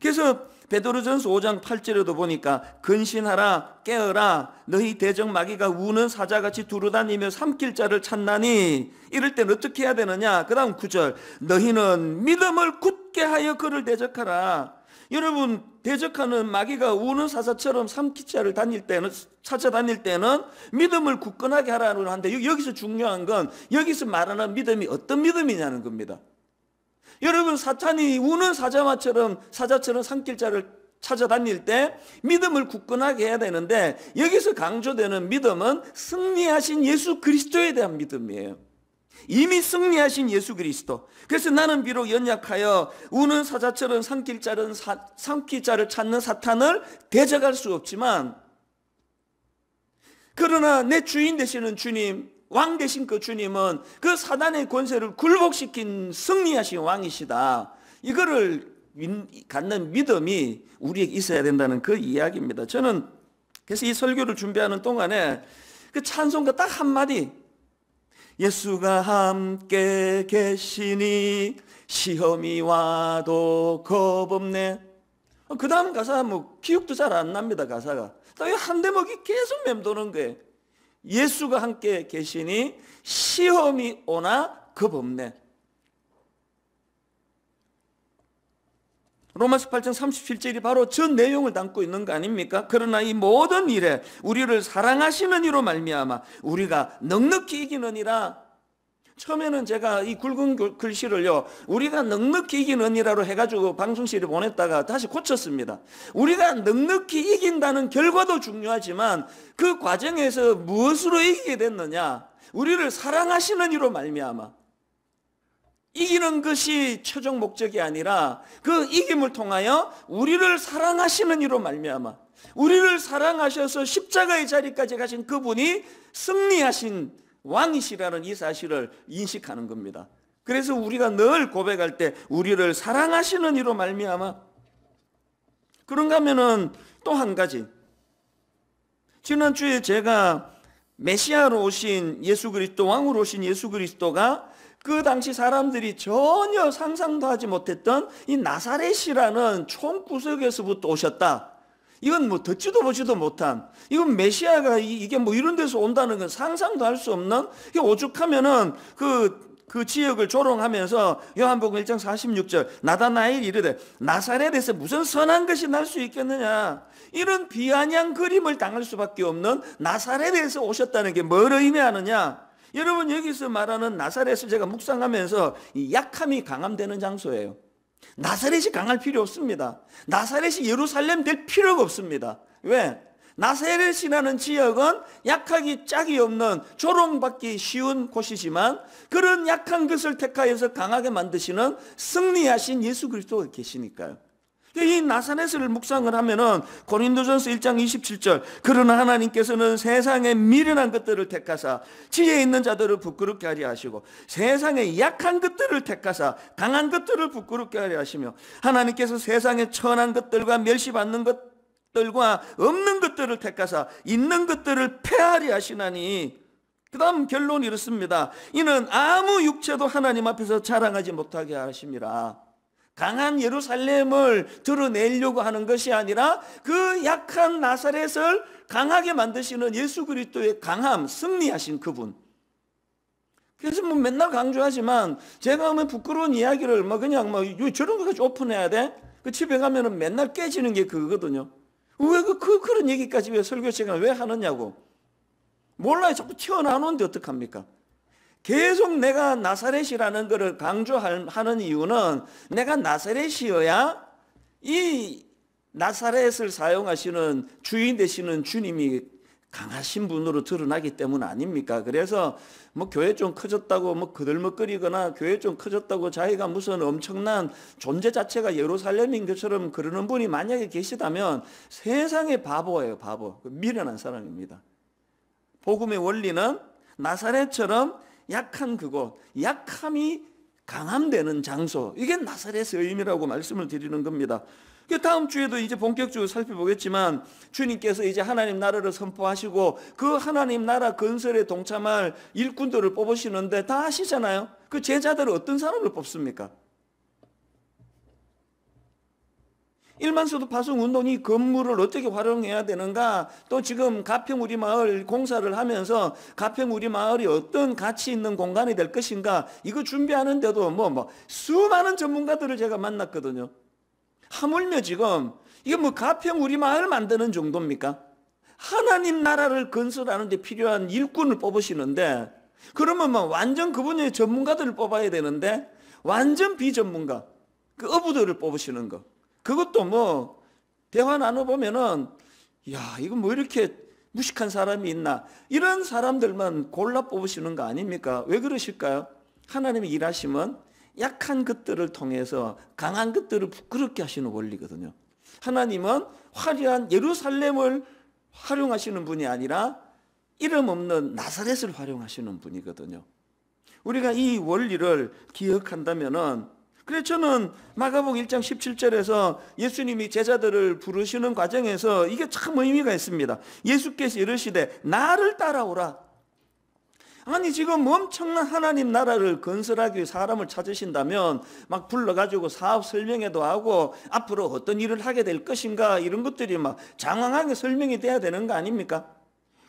그래서 베드로전서 5장 8절에도 보니까 근신하라, 깨어라, 너희 대적 마귀가 우는 사자같이 두루다니며 삼킬 자를 찾나니. 이럴 땐 어떻게 해야 되느냐? 그 다음 9절, 너희는 믿음을 굳게 하여 그를 대적하라. 여러분, 대적하는 마귀가 우는 사자처럼 삼킬 자를 찾아다닐 때는 믿음을 굳건하게 하라는 하는데, 여기서 중요한 건 여기서 말하는 믿음이 어떤 믿음이냐는 겁니다. 여러분, 사탄이 우는 사자처럼 삼킬 자를 찾아다닐 때 믿음을 굳건하게 해야 되는데, 여기서 강조되는 믿음은 승리하신 예수 그리스도에 대한 믿음이에요. 이미 승리하신 예수 그리스도. 그래서 나는 비록 연약하여 우는 사자처럼 삼킬 자를 찾는 사탄을 대적할 수 없지만, 그러나 내 주인 되시는 주님, 왕 되신 그 주님은 그 사단의 권세를 굴복시킨 승리하신 왕이시다. 이거를 갖는 믿음이 우리에게 있어야 된다는 그 이야기입니다. 저는 그래서 이 설교를 준비하는 동안에 그 찬송가 딱 한마디, 예수가 함께 계시니 시험이 와도 겁없네. 그 다음 가사 뭐 기억도 잘 안 납니다. 가사가 한 대목이 계속 맴도는 거예요. 예수가 함께 계시니 시험이 오나 겁없네. 로마서 8장 37절이 바로 저 내용을 담고 있는 거 아닙니까? 그러나 이 모든 일에 우리를 사랑하시는 이로 말미암아 우리가 넉넉히 이기느니라. 처음에는 제가 이 굵은 글씨를요, 우리가 넉넉히 이기느니라로 해가지고 방송실에 보냈다가 다시 고쳤습니다. 우리가 넉넉히 이긴다는 결과도 중요하지만 그 과정에서 무엇으로 이기게 됐느냐? 우리를 사랑하시는 이로 말미암아. 이기는 것이 최종 목적이 아니라 그 이김을 통하여 우리를 사랑하시는 이로 말미암아, 우리를 사랑하셔서 십자가의 자리까지 가신 그분이 승리하신 왕이시라는 이 사실을 인식하는 겁니다. 그래서 우리가 늘 고백할 때 우리를 사랑하시는 이로 말미암아. 그런가 하면은 또 한 가지, 지난주에 제가 메시아로 오신 예수 그리스도, 왕으로 오신 예수 그리스도가 그 당시 사람들이 전혀 상상도 하지 못했던 이 나사렛이라는 총구석에서부터 오셨다. 이건 뭐 듣지도 보지도 못한, 이건 메시아가 이게 뭐 이런 데서 온다는 건 상상도 할 수 없는, 오죽하면은 그 지역을 조롱하면서 요한복음 1장 46절 나다나엘이 이르되 나사렛에서 무슨 선한 것이 날 수 있겠느냐, 이런 비아냥 그림을 당할 수밖에 없는 나사렛에서 오셨다는 게 뭘 의미하느냐. 여러분, 여기서 말하는 나사렛을 제가 묵상하면서 이 약함이 강함되는 장소예요. 나사렛이 강할 필요 없습니다. 나사렛이 예루살렘 될 필요가 없습니다. 왜? 나사렛이라는 지역은 약하기 짝이 없는, 조롱받기 쉬운 곳이지만 그런 약한 것을 택하여서 강하게 만드시는 승리하신 예수 그리스도가 계시니까요. 이 나사렛을 묵상을 하면은 고린도전서 1장 27절 그러나 하나님께서는 세상의 미련한 것들을 택하사 지혜 있는 자들을 부끄럽게 하려 하시고 세상의 약한 것들을 택하사 강한 것들을 부끄럽게 하려 하시며 하나님께서 세상의 천한 것들과 멸시받는 것들과 없는 것들을 택하사 있는 것들을 폐하려 하시나니. 그 다음 결론이 이렇습니다. 이는 아무 육체도 하나님 앞에서 자랑하지 못하게 하심이라. 강한 예루살렘을 드러내려고 하는 것이 아니라 그 약한 나사렛을 강하게 만드시는 예수 그리스도의 강함, 승리하신 그분. 그래서 뭐 맨날 강조하지만 제가 하면 부끄러운 이야기를 그냥 저런 거까지 오픈해야 돼? 그 집에 가면은 맨날 깨지는 게 그거거든요. 왜 그런 얘기까지 왜 설교 시간에 왜 하느냐고. 몰라요. 자꾸 튀어나오는데 어떡합니까? 계속 내가 나사렛이라는 것을 강조하는 이유는 내가 나사렛이어야 이 나사렛을 사용하시는 주인 되시는 주님이 강하신 분으로 드러나기 때문 아닙니까? 그래서 뭐 교회 좀 커졌다고 뭐 그들먹거리거나 교회 좀 커졌다고 자기가 무슨 엄청난 존재 자체가 예루살렘인 것처럼 그러는 분이 만약에 계시다면 세상의 바보예요. 바보. 미련한 사람입니다. 복음의 원리는 나사렛처럼 약한 그곳, 약함이 강함되는 장소, 이게 나사렛의 의미라고 말씀을 드리는 겁니다. 다음 주에도 이제 본격적으로 살펴보겠지만 주님께서 이제 하나님 나라를 선포하시고 그 하나님 나라 건설에 동참할 일꾼들을 뽑으시는데 다 아시잖아요. 그 제자들은 어떤 사람을 뽑습니까? 일만서도 파송운동이 건물을 어떻게 활용해야 되는가, 또 지금 가평우리마을 공사를 하면서 가평우리마을이 어떤 가치 있는 공간이 될 것인가, 이거 준비하는데도 수많은 전문가들을 제가 만났거든요. 하물며 지금 이게 가평우리마을 만드는 정도입니까? 하나님 나라를 건설하는 데 필요한 일꾼을 뽑으시는데, 그러면 완전 그분의 전문가들을 뽑아야 되는데 완전 비전문가, 그 어부들을 뽑으시는 거, 그것도 대화 나눠보면은 야, 이거 뭐 이렇게 무식한 사람이 있나? 이런 사람들만 골라 뽑으시는 거 아닙니까? 왜 그러실까요? 하나님의 일하심은 약한 것들을 통해서 강한 것들을 부끄럽게 하시는 원리거든요. 하나님은 화려한 예루살렘을 활용하시는 분이 아니라 이름 없는 나사렛을 활용하시는 분이거든요. 우리가 이 원리를 기억한다면은, 그래서 저는 마가복음 1장 17절에서 예수님이 제자들을 부르시는 과정에서 이게 참 의미가 있습니다. 예수께서 이르시되 나를 따라오라. 아니 지금 엄청난 하나님 나라를 건설하기 위해 사람을 찾으신다면 막 불러가지고 사업 설명회도 하고 앞으로 어떤 일을 하게 될 것인가 이런 것들이 막 장황하게 설명이 돼야 되는 거 아닙니까?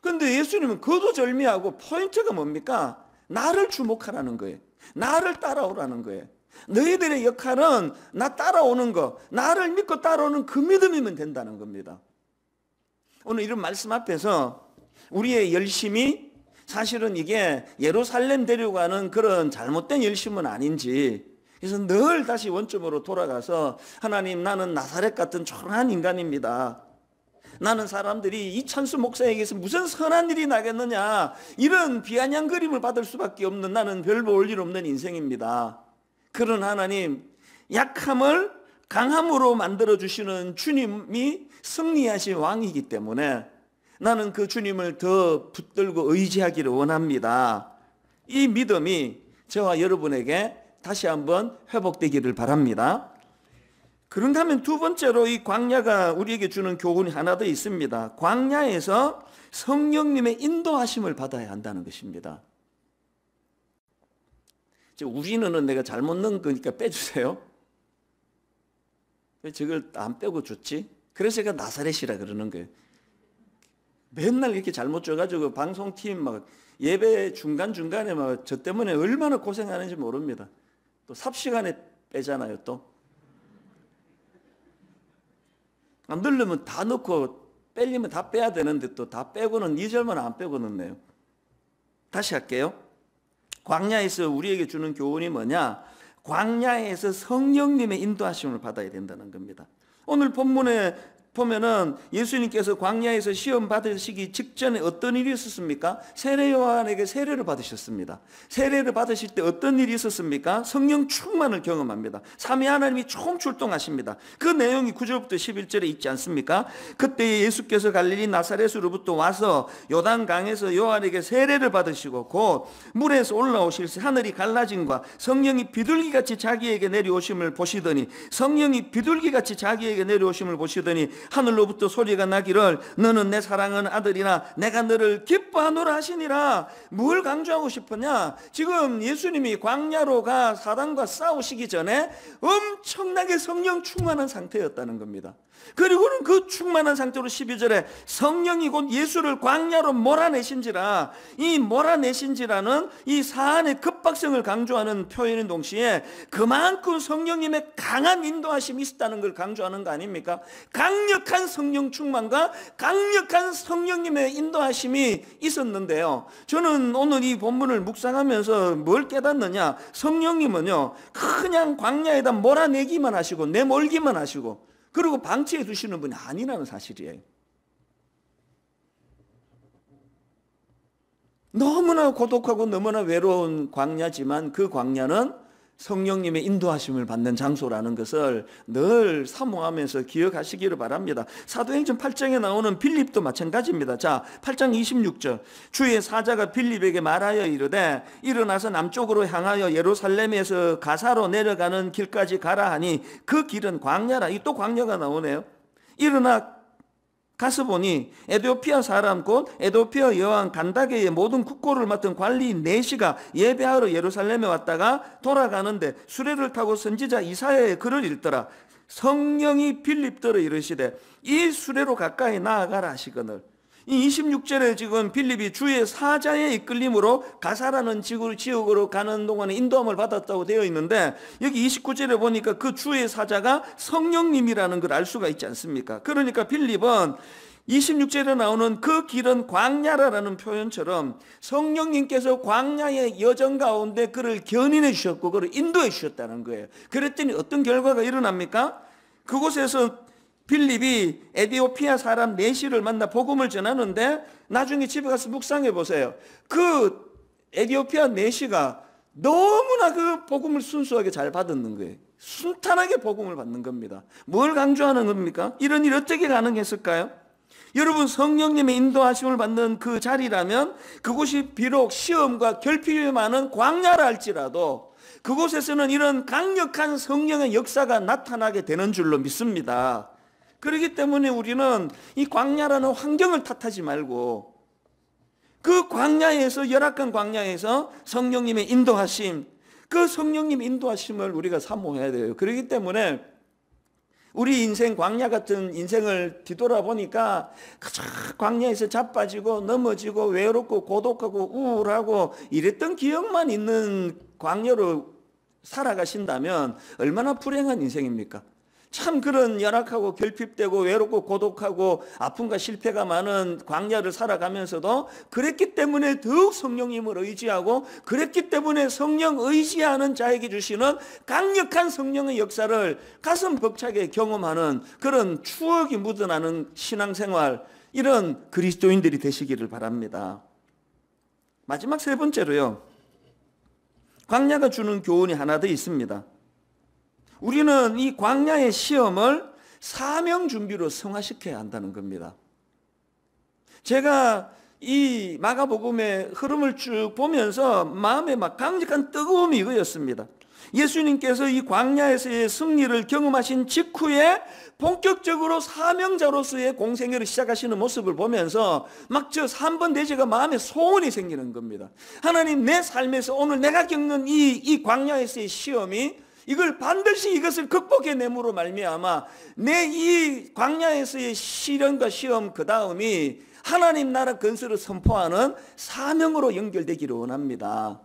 그런데 예수님은 거두절미하고 포인트가 뭡니까? 나를 주목하라는 거예요. 나를 따라오라는 거예요. 너희들의 역할은 나 따라오는 거, 나를 믿고 따라오는 그 믿음이면 된다는 겁니다. 오늘 이런 말씀 앞에서 우리의 열심이 사실은 이게 예루살렘 데려가는 그런 잘못된 열심은 아닌지, 그래서 늘 다시 원점으로 돌아가서 하나님, 나는 나사렛 같은 초라한 인간입니다. 나는 사람들이 이찬수 목사에게서 무슨 선한 일이 나겠느냐, 이런 비아냥거림을 받을 수밖에 없는, 나는 별 볼 일 없는 인생입니다. 그런 하나님, 약함을 강함으로 만들어주시는 주님이 승리하신 왕이기 때문에 나는 그 주님을 더 붙들고 의지하기를 원합니다. 이 믿음이 저와 여러분에게 다시 한번 회복되기를 바랍니다. 그런가 하면 두 번째로 이 광야가 우리에게 주는 교훈이 하나 더 있습니다. 광야에서 성령님의 인도하심을 받아야 한다는 것입니다. 우리는 내가 잘못 넣은 거니까 빼주세요. 왜 저걸 안 빼고 줬지? 그래서 제가 나사렛이라 그러는 거예요. 맨날 이렇게 잘못 줘가지고 방송팀 막 예배 중간중간에 막 저 때문에 얼마나 고생하는지 모릅니다. 또 삽시간에 빼잖아요. 또 안 넣으면 다 넣고 빼려면 다 빼야 되는데 또 다 빼고는 2절만 안 빼고 넣네요. 다시 할게요. 광야에서 우리에게 주는 교훈이 뭐냐? 광야에서 성령님의 인도하심을 받아야 된다는 겁니다. 오늘 본문에 보면은 예수님께서 광야에서 시험 받으시기 직전에 어떤 일이 있었습니까? 세례 요한에게 세례를 받으셨습니다. 세례를 받으실 때 어떤 일이 있었습니까? 성령 충만을 경험합니다. 삼위 하나님이 총출동하십니다. 그 내용이 9절부터 11절에 있지 않습니까? 그때 예수께서 갈릴리 나사렛으로부터 와서 요단강에서 요한에게 세례를 받으시고 곧 물에서 올라오실 때 하늘이 갈라짐과 성령이 비둘기같이 자기에게 내려오심을 보시더니, 성령이 비둘기같이 자기에게 내려오심을 보시더니 하늘로부터 소리가 나기를 너는 내 사랑하는 아들이나 내가 너를 기뻐하노라 하시니라. 뭘 강조하고 싶으냐? 지금 예수님이 광야로 가 사단과 싸우시기 전에 엄청나게 성령 충만한 상태였다는 겁니다. 그리고는 그 충만한 상태로 12절에 성령이 곧 예수를 광야로 몰아내신지라, 이 몰아내신지라는 이 사안의 급박성을 강조하는 표현인 동시에 그만큼 성령님의 강한 인도하심이 있었다는 걸 강조하는 거 아닙니까? 강력한 성령 충만과 강력한 성령님의 인도하심이 있었는데요, 저는 오늘 이 본문을 묵상하면서 뭘 깨닫느냐? 성령님은요 그냥 광야에다 몰아내기만 하시고 내몰기만 하시고 그리고 방치해 두시는 분이 아니라는 사실이에요. 너무나 고독하고 너무나 외로운 광야지만 그 광야는 성령님의 인도하심을 받는 장소라는 것을 늘 사모하면서 기억하시기를 바랍니다. 사도행전 8장에 나오는 빌립도 마찬가지입니다. 자, 8장 26절. 주의 사자가 빌립에게 말하여 이르되 일어나서 남쪽으로 향하여 예루살렘에서 가사로 내려가는 길까지 가라 하니 그 길은 광야라. 이 또 광야가 나오네요. 일어나 가서 보니 에티오피아 사람 곧 에티오피아 여왕 간다게의 모든 국고를 맡은 관리인 네시가 예배하러 예루살렘에 왔다가 돌아가는데 수레를 타고 선지자 이사야의 글을 읽더라. 성령이 빌립더러 이르시되 이 수레로 가까이 나아가라 하시거늘. 이 26절에 지금 빌립이 주의 사자의 이끌림으로 가사라는 지역으로 가는 동안에 인도함을 받았다고 되어 있는데, 여기 29절에 보니까 그 주의 사자가 성령님이라는 걸 알 수가 있지 않습니까? 그러니까 빌립은 26절에 나오는 그 길은 광야라는 표현처럼 성령님께서 광야의 여정 가운데 그를 견인해 주셨고 그를 인도해 주셨다는 거예요. 그랬더니 어떤 결과가 일어납니까? 그곳에서 빌립이 에디오피아 사람 네시를 만나 복음을 전하는데 나중에 집에 가서 묵상해 보세요. 그 에디오피아 네시가 너무나 그 복음을 순수하게 잘 받았는 거예요. 순탄하게 복음을 받는 겁니다. 뭘 강조하는 겁니까? 이런 일 어떻게 가능했을까요? 여러분, 성령님의 인도하심을 받는 그 자리라면 그곳이 비록 시험과 결핍이 많은 광야라 할지라도 그곳에서는 이런 강력한 성령의 역사가 나타나게 되는 줄로 믿습니다. 그렇기 때문에 우리는 이 광야라는 환경을 탓하지 말고 그 광야에서, 열악한 광야에서 성령님의 인도하심, 그 성령님 인도하심을 우리가 사모해야 돼요. 그렇기 때문에 우리 인생, 광야 같은 인생을 뒤돌아보니까 그저 광야에서 자빠지고 넘어지고 외롭고 고독하고 우울하고 이랬던 기억만 있는 광야로 살아가신다면 얼마나 불행한 인생입니까? 참 그런 열악하고 결핍되고 외롭고 고독하고 아픔과 실패가 많은 광야를 살아가면서도 그랬기 때문에 더욱 성령님을 의지하고 그랬기 때문에 성령 의지하는 자에게 주시는 강력한 성령의 역사를 가슴 벅차게 경험하는 그런 추억이 묻어나는 신앙생활, 이런 그리스도인들이 되시기를 바랍니다. 마지막 세 번째로요, 광야가 주는 교훈이 하나 더 있습니다. 우리는 이 광야의 시험을 사명 준비로 승화시켜야 한다는 겁니다. 제가 이 마가복음의 흐름을 쭉 보면서 마음에 막 강력한 뜨거움이 이거였습니다. 예수님께서 이 광야에서의 승리를 경험하신 직후에 본격적으로 사명자로서의 공생애를 시작하시는 모습을 보면서 막 저 3번 대제가 마음에 소원이 생기는 겁니다. 하나님, 내 삶에서 오늘 내가 겪는 이 광야에서의 시험이 이걸 반드시 이것을 극복해내므로 말미암아 내 이 광야에서의 시련과 시험 그 다음이 하나님 나라 건설을 선포하는 사명으로 연결되기를 원합니다.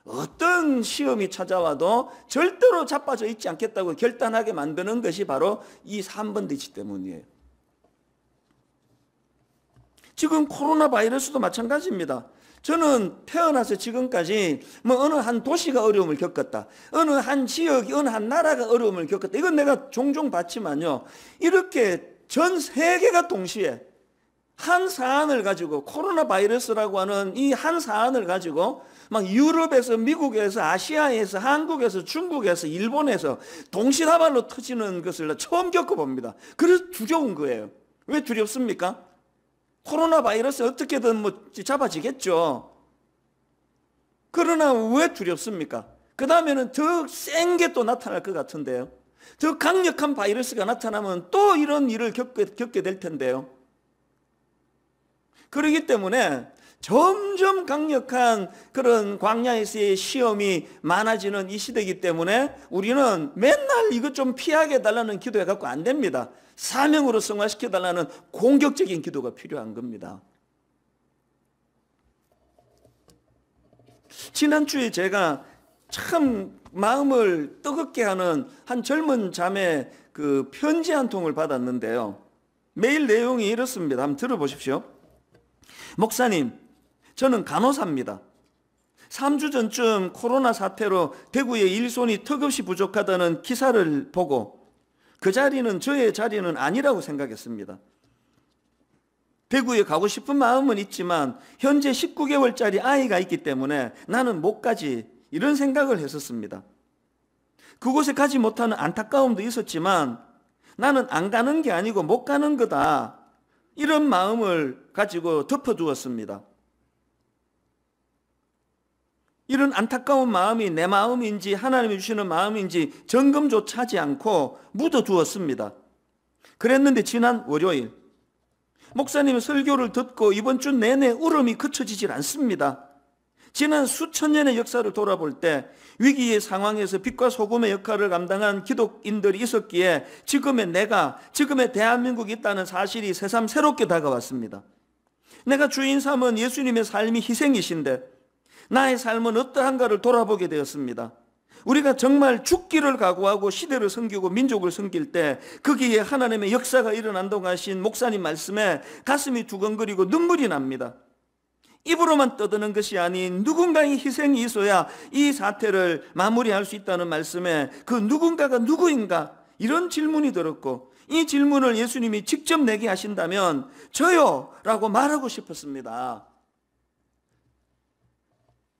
어떤 시험이 찾아와도 절대로 자빠져 있지 않겠다고 결단하게 만드는 것이 바로 이 3번 대지 때문이에요. 지금 코로나 바이러스도 마찬가지입니다. 저는 태어나서 지금까지 어느 한 도시가 어려움을 겪었다, 어느 한 지역이, 어느 한 나라가 어려움을 겪었다, 이건 내가 종종 봤지만요, 이렇게 전 세계가 동시에 한 사안을 가지고, 코로나 바이러스라고 하는 이 한 사안을 가지고 막 유럽에서, 미국에서, 아시아에서, 한국에서, 중국에서, 일본에서 동시다발로 터지는 것을 처음 겪어봅니다. 그래서 두려운 거예요. 왜 두렵습니까? 코로나 바이러스 어떻게든 잡아지겠죠. 그러나 왜 두렵습니까? 그 다음에는 더 센 게 또 나타날 것 같은데요. 더 강력한 바이러스가 나타나면 또 이런 일을 겪게 될 텐데요. 그렇기 때문에 점점 강력한 그런 광야에서의 시험이 많아지는 이 시대이기 때문에 우리는 맨날 이것 좀 피하게 해달라는 기도해 갖고 안 됩니다. 사명으로 승화시켜달라는 공격적인 기도가 필요한 겁니다. 지난주에 제가 참 마음을 뜨겁게 하는 한 젊은 자매 그 편지 한 통을 받았는데요. 메일 내용이 이렇습니다. 한번 들어보십시오. 목사님, 저는 간호사입니다. 3주 전쯤 코로나 사태로 대구의 일손이 턱없이 부족하다는 기사를 보고 그 자리는 저의 자리는 아니라고 생각했습니다. 대구에 가고 싶은 마음은 있지만 현재 19개월짜리 아이가 있기 때문에 나는 못 가지, 이런 생각을 했었습니다. 그곳에 가지 못하는 안타까움도 있었지만 나는 안 가는 게 아니고 못 가는 거다, 이런 마음을 가지고 덮어두었습니다. 이런 안타까운 마음이 내 마음인지 하나님이 주시는 마음인지 점검조차 하지 않고 묻어두었습니다. 그랬는데 지난 월요일 목사님의 설교를 듣고 이번 주 내내 울음이 그쳐지질 않습니다. 지난 수천 년의 역사를 돌아볼 때 위기의 상황에서 빛과 소금의 역할을 감당한 기독인들이 있었기에 지금의 내가, 지금의 대한민국이 있다는 사실이 새삼 새롭게 다가왔습니다. 내가 주인 삼은 예수님의 삶이 희생이신데 나의 삶은 어떠한가를 돌아보게 되었습니다. 우리가 정말 죽기를 각오하고 시대를 섬기고 민족을 섬길 때 거기에 하나님의 역사가 일어난다고 하신 목사님 말씀에 가슴이 두근거리고 눈물이 납니다. 입으로만 떠드는 것이 아닌 누군가의 희생이 있어야 이 사태를 마무리할 수 있다는 말씀에 그 누군가가 누구인가, 이런 질문이 들었고 이 질문을 예수님이 직접 내게 하신다면 저요 라고 말하고 싶었습니다.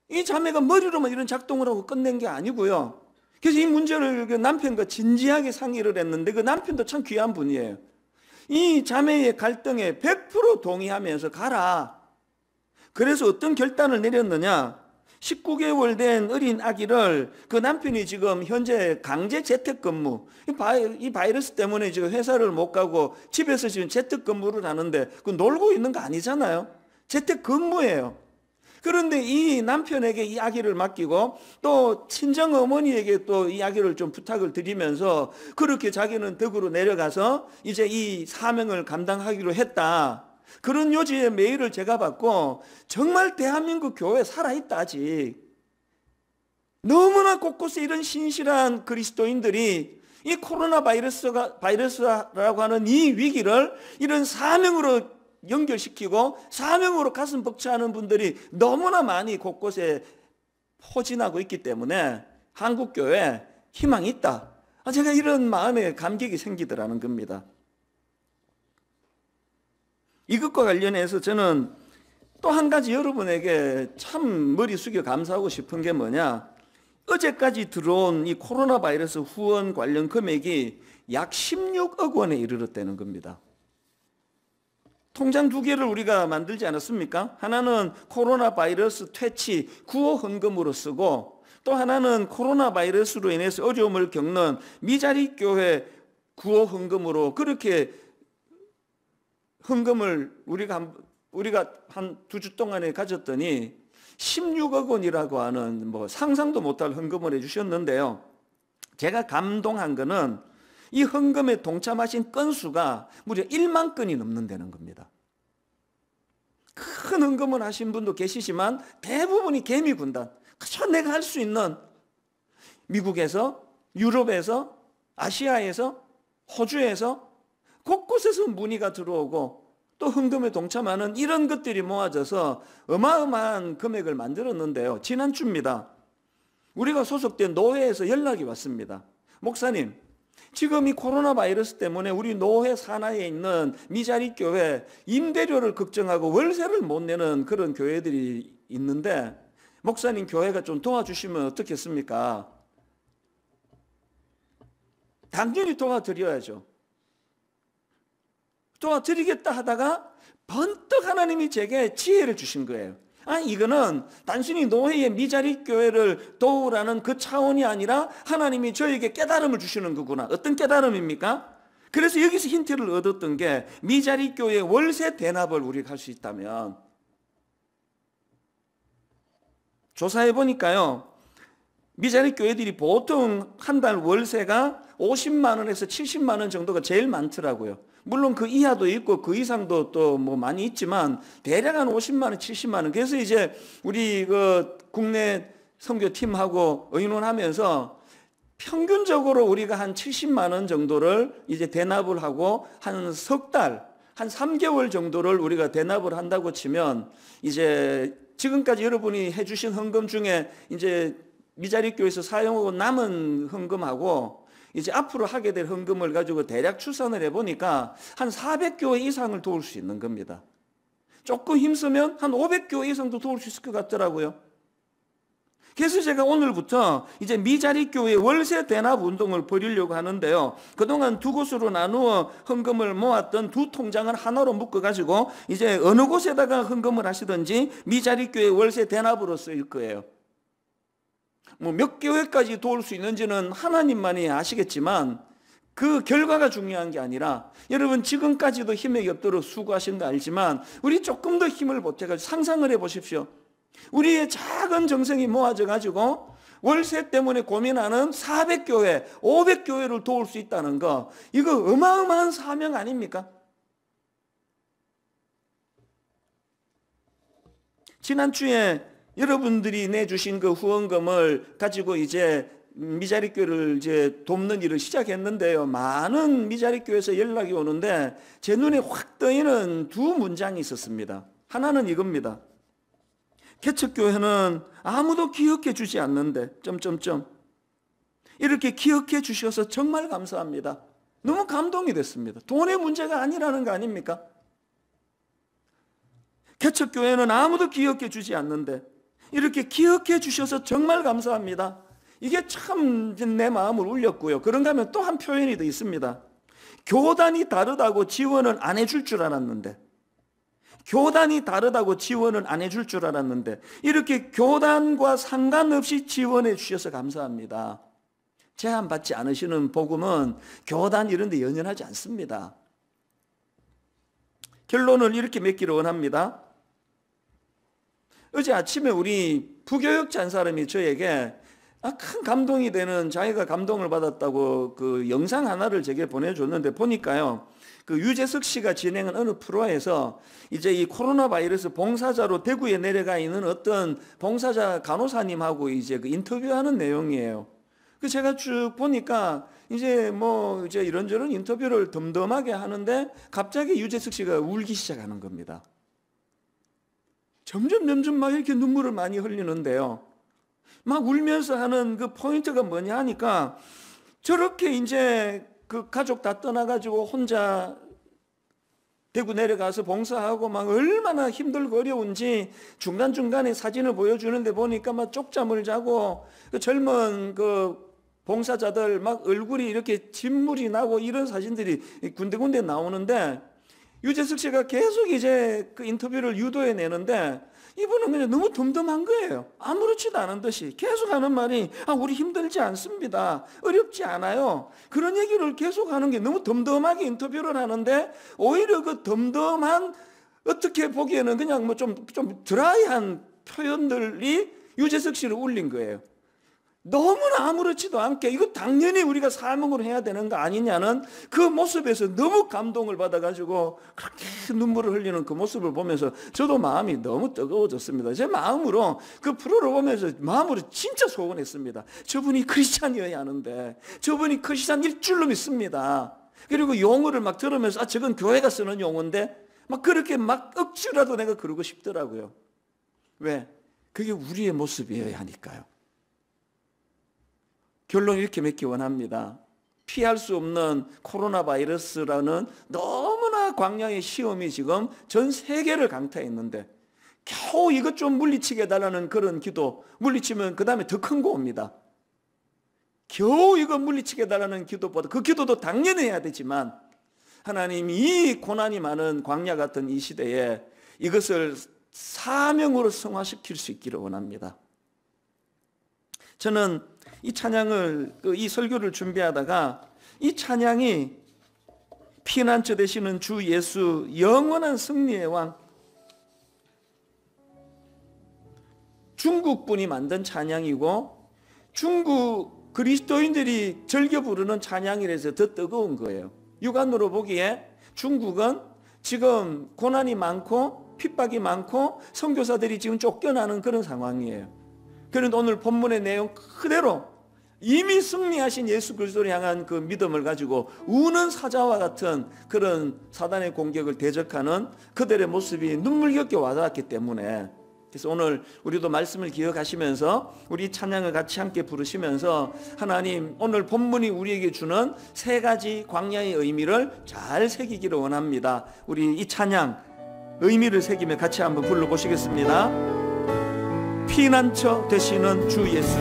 이 자매가 머리로만 이런 작동을 하고 끝낸 게 아니고요. 그래서 이 문제를 그 남편과 진지하게 상의를 했는데 그 남편도 참 귀한 분이에요. 이 자매의 갈등에 100% 동의하면서 가라. 그래서 어떤 결단을 내렸느냐? 19개월 된 어린 아기를 그 남편이 지금 현재 강제 재택근무, 이 바이러스 때문에 지금 회사를 못 가고 집에서 지금 재택근무를 하는데 그 놀고 있는 거 아니잖아요. 재택근무예요. 그런데 이 남편에게 이 아기를 맡기고 또 친정 어머니에게 또 이 아기를 좀 부탁을 드리면서 그렇게 자기는 덕으로 내려가서 이제 이 사명을 감당하기로 했다. 그런 요지의 메일을 제가 받고 정말 대한민국 교회 살아있다 아직. 너무나 곳곳에 이런 신실한 그리스도인들이 이 코로나 바이러스라고 하는 이 위기를 이런 사명으로 연결시키고 사명으로 가슴 벅차하는 분들이 너무나 많이 곳곳에 포진하고 있기 때문에 한국교회에 희망이 있다. 제가 이런 마음에 감격이 생기더라는 겁니다. 이것과 관련해서 저는 또 한 가지 여러분에게 참 머리 숙여 감사하고 싶은 게 뭐냐, 어제까지 들어온 이 코로나 바이러스 후원 관련 금액이 약 16억 원에 이르렀다는 겁니다. 통장 두 개를 우리가 만들지 않았습니까? 하나는 코로나 바이러스 퇴치 구호 헌금으로 쓰고 또 하나는 코로나 바이러스로 인해서 어려움을 겪는 미자리 교회 구호 헌금으로 그렇게 헌금을 우리가 한 2주 동안에 가졌더니 16억 원이라고 하는 뭐 상상도 못할 헌금을 해주셨는데요. 제가 감동한 거는 이 헌금에 동참하신 건수가 무려 1만 건이 넘는다는 겁니다. 큰 헌금을 하신 분도 계시지만 대부분이 개미 군단, 그저 내가 할 수 있는 미국에서, 유럽에서, 아시아에서, 호주에서 곳곳에서 문의가 들어오고 또 헌금에 동참하는 이런 것들이 모아져서 어마어마한 금액을 만들었는데요. 지난주입니다. 우리가 소속된 노회에서 연락이 왔습니다. 목사님, 지금 이 코로나 바이러스 때문에 우리 노회 산하에 있는 미자리 교회 임대료를 걱정하고 월세를 못 내는 그런 교회들이 있는데 목사님 교회가 좀 도와주시면 어떻겠습니까? 당연히 도와드려야죠. 도와드리겠다 하다가 번뜩 하나님이 제게 지혜를 주신 거예요. 이거는 단순히 노회의 미자리 교회를 도우라는 그 차원이 아니라 하나님이 저에게 깨달음을 주시는 거구나. 어떤 깨달음입니까? 그래서 여기서 힌트를 얻었던 게 미자리 교회 월세 대납을 우리가 할 수 있다면, 조사해 보니까요, 미자리 교회들이 보통 한 달 월세가 50만 원에서 70만 원 정도가 제일 많더라고요. 물론 그 이하도 있고 그 이상도 또 뭐 많이 있지만 대략 한 50만 원, 70만 원. 그래서 이제 우리 그 국내 선교팀하고 의논하면서 평균적으로 우리가 한 70만 원 정도를 이제 대납을 하고 한 석 달, 한 3개월 정도를 우리가 대납을 한다고 치면 이제 지금까지 여러분이 해주신 헌금 중에 이제 미자리 교회에서 사용하고 남은 헌금하고 이제 앞으로 하게 될 헌금을 가지고 대략 추산을 해보니까 한 400교회 이상을 도울 수 있는 겁니다. 조금 힘쓰면 한 500교회 이상도 도울 수 있을 것 같더라고요. 그래서 제가 오늘부터 이제 미자리 교회 월세 대납 운동을 벌이려고 하는데요. 그동안 두 곳으로 나누어 헌금을 모았던 두 통장을 하나로 묶어가지고 이제 어느 곳에다가 헌금을 하시든지 미자리 교회 월세 대납으로 쓰일 거예요. 뭐 몇 교회까지 도울 수 있는지는 하나님만이 아시겠지만 그 결과가 중요한 게 아니라, 여러분 지금까지도 힘이 없도록 수고하신 거 알지만 우리 조금 더 힘을 보태가지고 상상을 해보십시오. 우리의 작은 정성이 모아져 가지고 월세 때문에 고민하는 400교회, 500교회를 도울 수 있다는 거, 이거 어마어마한 사명 아닙니까? 지난주에 여러분들이 내주신 그 후원금을 가지고 이제 미자리 교회를 이제 돕는 일을 시작했는데요. 많은 미자리 교회에서 연락이 오는데 제 눈에 확 떠있는 두 문장이 있었습니다. 하나는 이겁니다. 개척교회는 아무도 기억해 주지 않는데... 이렇게 기억해 주셔서 정말 감사합니다. 너무 감동이 됐습니다. 돈의 문제가 아니라는 거 아닙니까? 개척교회는 아무도 기억해 주지 않는데 이렇게 기억해 주셔서 정말 감사합니다. 이게 참 내 마음을 울렸고요. 그런가 하면 또 한 표현이 더 있습니다. 교단이 다르다고 지원은 안 해줄 줄 알았는데, 교단이 다르다고 지원은 안 해줄 줄 알았는데 이렇게 교단과 상관없이 지원해 주셔서 감사합니다. 제한받지 않으시는 복음은 교단 이런 데 연연하지 않습니다. 결론을 이렇게 맺기를 원합니다. 어제 아침에 우리 부교육자 한 사람이 저에게 큰 감동이 되는, 자기가 감동을 받았다고 그 영상 하나를 제게 보내줬는데 보니까요, 그 유재석 씨가 진행한 어느 프로에서 이제 이 코로나 바이러스 봉사자로 대구에 내려가 있는 어떤 봉사자 간호사님하고 이제 그 인터뷰하는 내용이에요. 그 제가 쭉 보니까 이제 뭐 이제 이런저런 인터뷰를 덤덤하게 하는데 갑자기 유재석 씨가 울기 시작하는 겁니다. 점점 막 이렇게 눈물을 많이 흘리는데요. 막 울면서 하는 그 포인트가 뭐냐 하니까 저렇게 이제 그 가족 다 떠나가지고 혼자 대구 내려가서 봉사하고 막 얼마나 힘들고 어려운지 중간중간에 사진을 보여주는데 보니까 막 쪽잠을 자고 그 젊은 그 봉사자들 막 얼굴이 이렇게 진물이 나고 이런 사진들이 군데군데 나오는데 유재석 씨가 계속 이제 그 인터뷰를 유도해 내는데 이분은 그냥 너무 덤덤한 거예요. 아무렇지도 않은 듯이 계속 하는 말이 우리 힘들지 않습니다. 어렵지 않아요. 그런 얘기를 계속 하는 게 너무 덤덤하게 인터뷰를 하는데 오히려 그 덤덤한, 어떻게 보기에는 그냥 뭐 좀 드라이한 표현들이 유재석 씨를 울린 거예요. 너무나 아무렇지도 않게 이거 당연히 우리가 사명으로 해야 되는 거 아니냐는 그 모습에서 너무 감동을 받아가지고 그렇게 눈물을 흘리는 그 모습을 보면서 저도 마음이 너무 뜨거워졌습니다. 제 마음으로 그 프로를 보면서 마음으로 진짜 소원했습니다. 저분이 크리스찬이어야 하는데, 저분이 크리스찬 일줄로 믿습니다. 그리고 용어를 막 들으면서 저건 교회가 쓰는 용어인데 막 그렇게 막 억지라도 내가 그러고 싶더라고요. 왜? 그게 우리의 모습이어야 하니까요. 결론 이렇게 맺기 원합니다. 피할 수 없는 코로나 바이러스라는 너무나 광야의 시험이 지금 전 세계를 강타했는데 겨우 이것 좀 물리치게 해달라는 그런 기도, 물리치면 그 다음에 더 큰 거 옵니다. 겨우 이거 물리치게 해달라는 기도보다, 그 기도도 당연히 해야 되지만 하나님이 이 고난이 많은 광야 같은 이 시대에 이것을 사명으로 성화시킬 수 있기를 원합니다. 저는 이 찬양을, 이 설교를 준비하다가 이 찬양이 피난처 되시는 주 예수, 영원한 승리의 왕, 중국 분이 만든 찬양이고 중국 그리스도인들이 즐겨 부르는 찬양이라서 더 뜨거운 거예요. 육안으로 보기에 중국은 지금 고난이 많고 핍박이 많고 선교사들이 지금 쫓겨나는 그런 상황이에요. 그런데 오늘 본문의 내용 그대로 이미 승리하신 예수 그리스도를 향한 그 믿음을 가지고 우는 사자와 같은 그런 사단의 공격을 대적하는 그들의 모습이 눈물겹게 와닿았기 때문에, 그래서 오늘 우리도 말씀을 기억하시면서 우리 찬양을 같이 함께 부르시면서 하나님 오늘 본문이 우리에게 주는 세 가지 광야의 의미를 잘 새기기를 원합니다. 우리 이 찬양 의미를 새기며 같이 한번 불러보시겠습니다. 피난처 되시는 주 예수,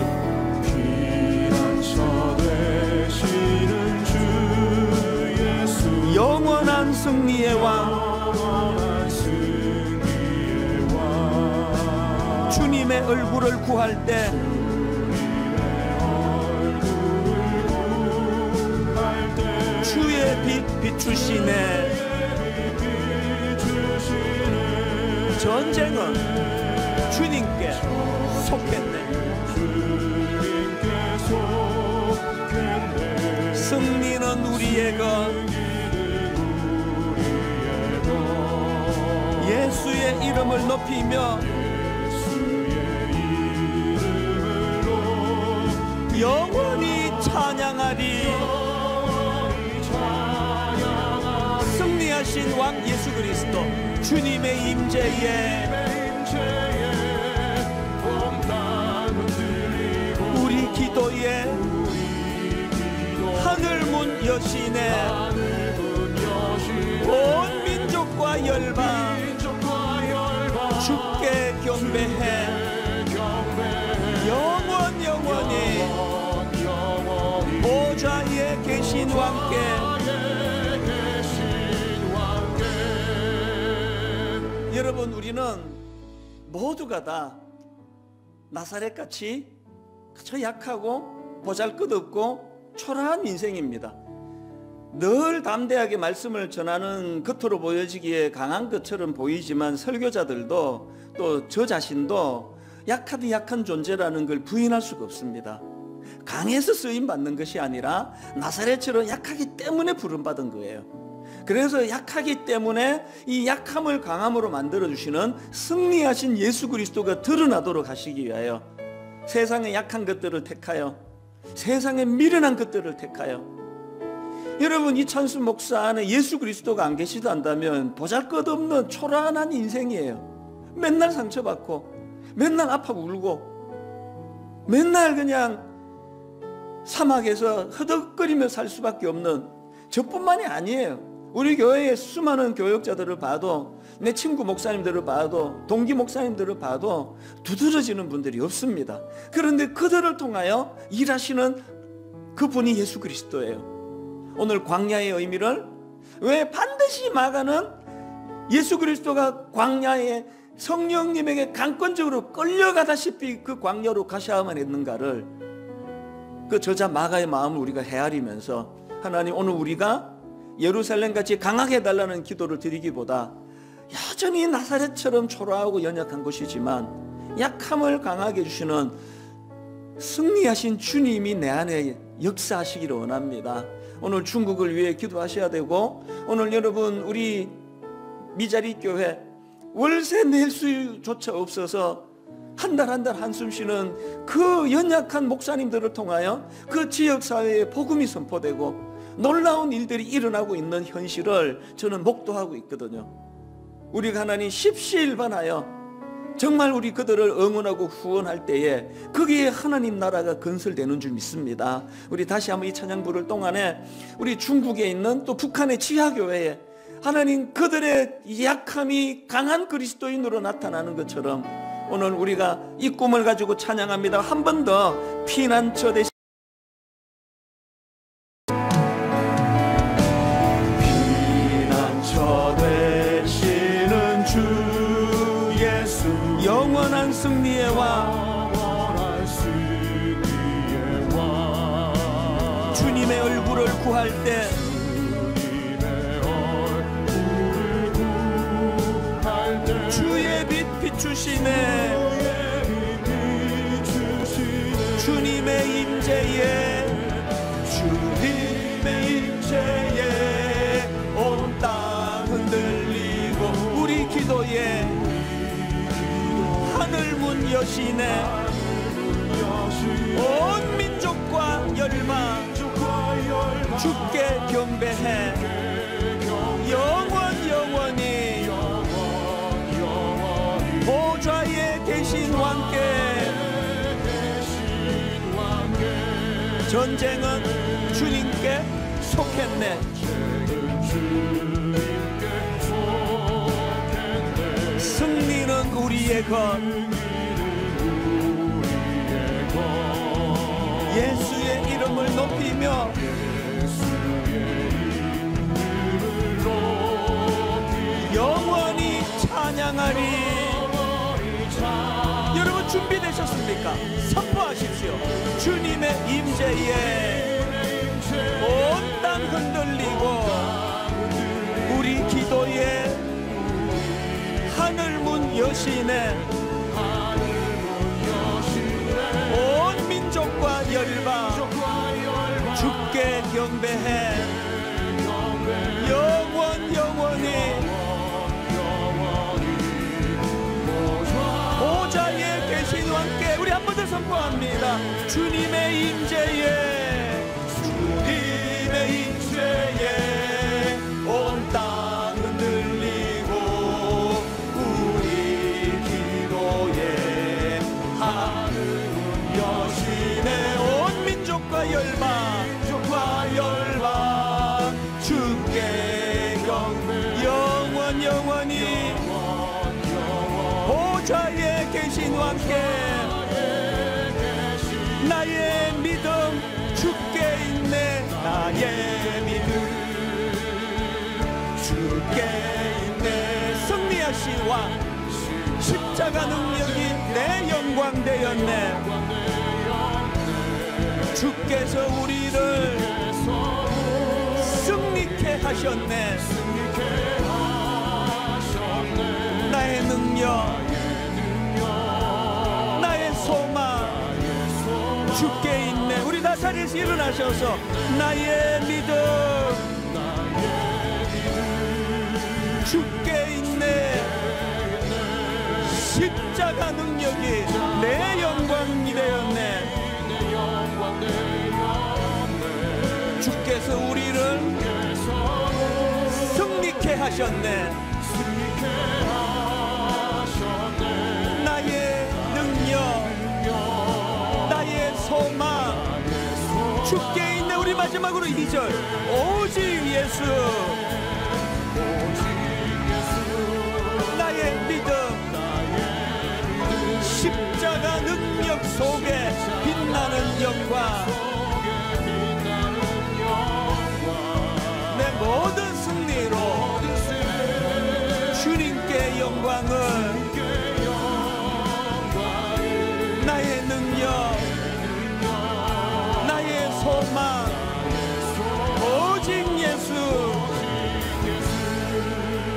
피난처 되시는 주 예수, 영원한 승리의 왕, 영원한 승리의 왕, 주님의 얼굴을 구할 때 주의 빛 비추시네. 전쟁은 주님께 속했네. 승리는 우리의 것. 예수의 이름을 높이며 영원히 찬양하리. 승리하신 왕 예수 그리스도 주님의 임재에 우리 기도에 하늘문 여시네 온 민족과 열방 주께 경배해 영원히 보좌에 계신 왕께 여러분, 우리는 모두가 다 나사렛같이 그저 약하고 보잘것없고 초라한 인생입니다. 늘 담대하게 말씀을 전하는 겉으로 보여지기에 강한 것처럼 보이지만 설교자들도 또 저 자신도 약하디 약한 존재라는 걸 부인할 수가 없습니다. 강해서 쓰임받는 것이 아니라 나사렛처럼 약하기 때문에 부름받은 거예요. 그래서 약하기 때문에 이 약함을 강함으로 만들어주시는 승리하신 예수 그리스도가 드러나도록 하시기 위하여 세상의 약한 것들을 택하여 세상의 미련한 것들을 택하여 여러분, 이찬수 목사 안에 예수 그리스도가 안 계시단다면 보잘것없는 초라한 인생이에요. 맨날 상처받고 맨날 아파 울고 맨날 그냥 사막에서 허덕거리며 살 수밖에 없는 저뿐만이 아니에요. 우리 교회의 수많은 교역자들을 봐도 내 친구 목사님들을 봐도 동기 목사님들을 봐도 두드러지는 분들이 없습니다. 그런데 그들을 통하여 일하시는 그분이 예수 그리스도예요. 오늘 광야의 의미를 왜 반드시 마가는 예수 그리스도가 광야에 성령님에게 강권적으로 끌려가다시피 그 광야로 가셔야만 했는가를 그 저자 마가의 마음을 우리가 헤아리면서 하나님, 오늘 우리가 예루살렘같이 강하게 해달라는 기도를 드리기보다 여전히 나사렛처럼 초라하고 연약한 것이지만 약함을 강하게 해주시는 승리하신 주님이 내 안에 역사하시기를 원합니다. 오늘 중국을 위해 기도하셔야 되고, 오늘 여러분 우리 미자리 교회 월세 낼 수조차 없어서 한 달 한 달 한숨 쉬는 그 연약한 목사님들을 통하여 그 지역사회에 복음이 선포되고 놀라운 일들이 일어나고 있는 현실을 저는 목도하고 있거든요. 우리가 하나님 십시일반하여 정말 우리 그들을 응원하고 후원할 때에 거기에 하나님 나라가 건설되는 줄 믿습니다. 우리 다시 한번 이 찬양부를 동안에 우리 중국에 있는 또 북한의 지하교회에 하나님 그들의 약함이 강한 그리스도인으로 나타나는 것처럼 오늘 우리가 이 꿈을 가지고 찬양합니다. 한 번 더 피난처 되시 되시는 주 예수 영원한 승리의 왕 주님의 얼굴을 구할 때 주의 빛 비추시네 주님의 임재에 온 땅 흔들리고 우리 기도에 하늘문 여시네 온 민족과 열방 주께 경배해 영원히 보좌에 계신 왕께 전쟁은 주님께 속했네 승리는 우리의 것 예수의 이름을 높이며 영원히 찬양하리. 여러분 준비되셨습니까? 선포하십시오. 주님의 임재에 온 땅 흔들리고 우리 기도에 하늘문 여시네 온 민족과 열방 주께 경배해 영원히 보좌에 계신 왕께 우리 한 번 더 선포합니다. 주님의 임재에 온 땅 흔들리고 우리 기도에 하늘문 여시네 온 민족과 열방 함께 나의 믿음 주께 있네. 나의 믿음 주께 있네. 승리하신 왕 십자가 능력이 내 영광 되었네. 주께서 우리를 승리케 하셨네. 나의 능력 나의 소망 주께 있네. 우리 다 자리에서 일어나셔서 나의 믿음 주께 있네. 십자가 능력이 내 영광이 되었네. 주께서 우리를 승리케 하셨네. 나의 능력 나의 소망 주께 있네. 우리 마지막으로 2절 오직 예수. 나의 믿음 십자가 능력 속에 빛나는 영광. 내 모든 승리로 주님께 영광을. 나의 능력 나의 소망 오직 예수.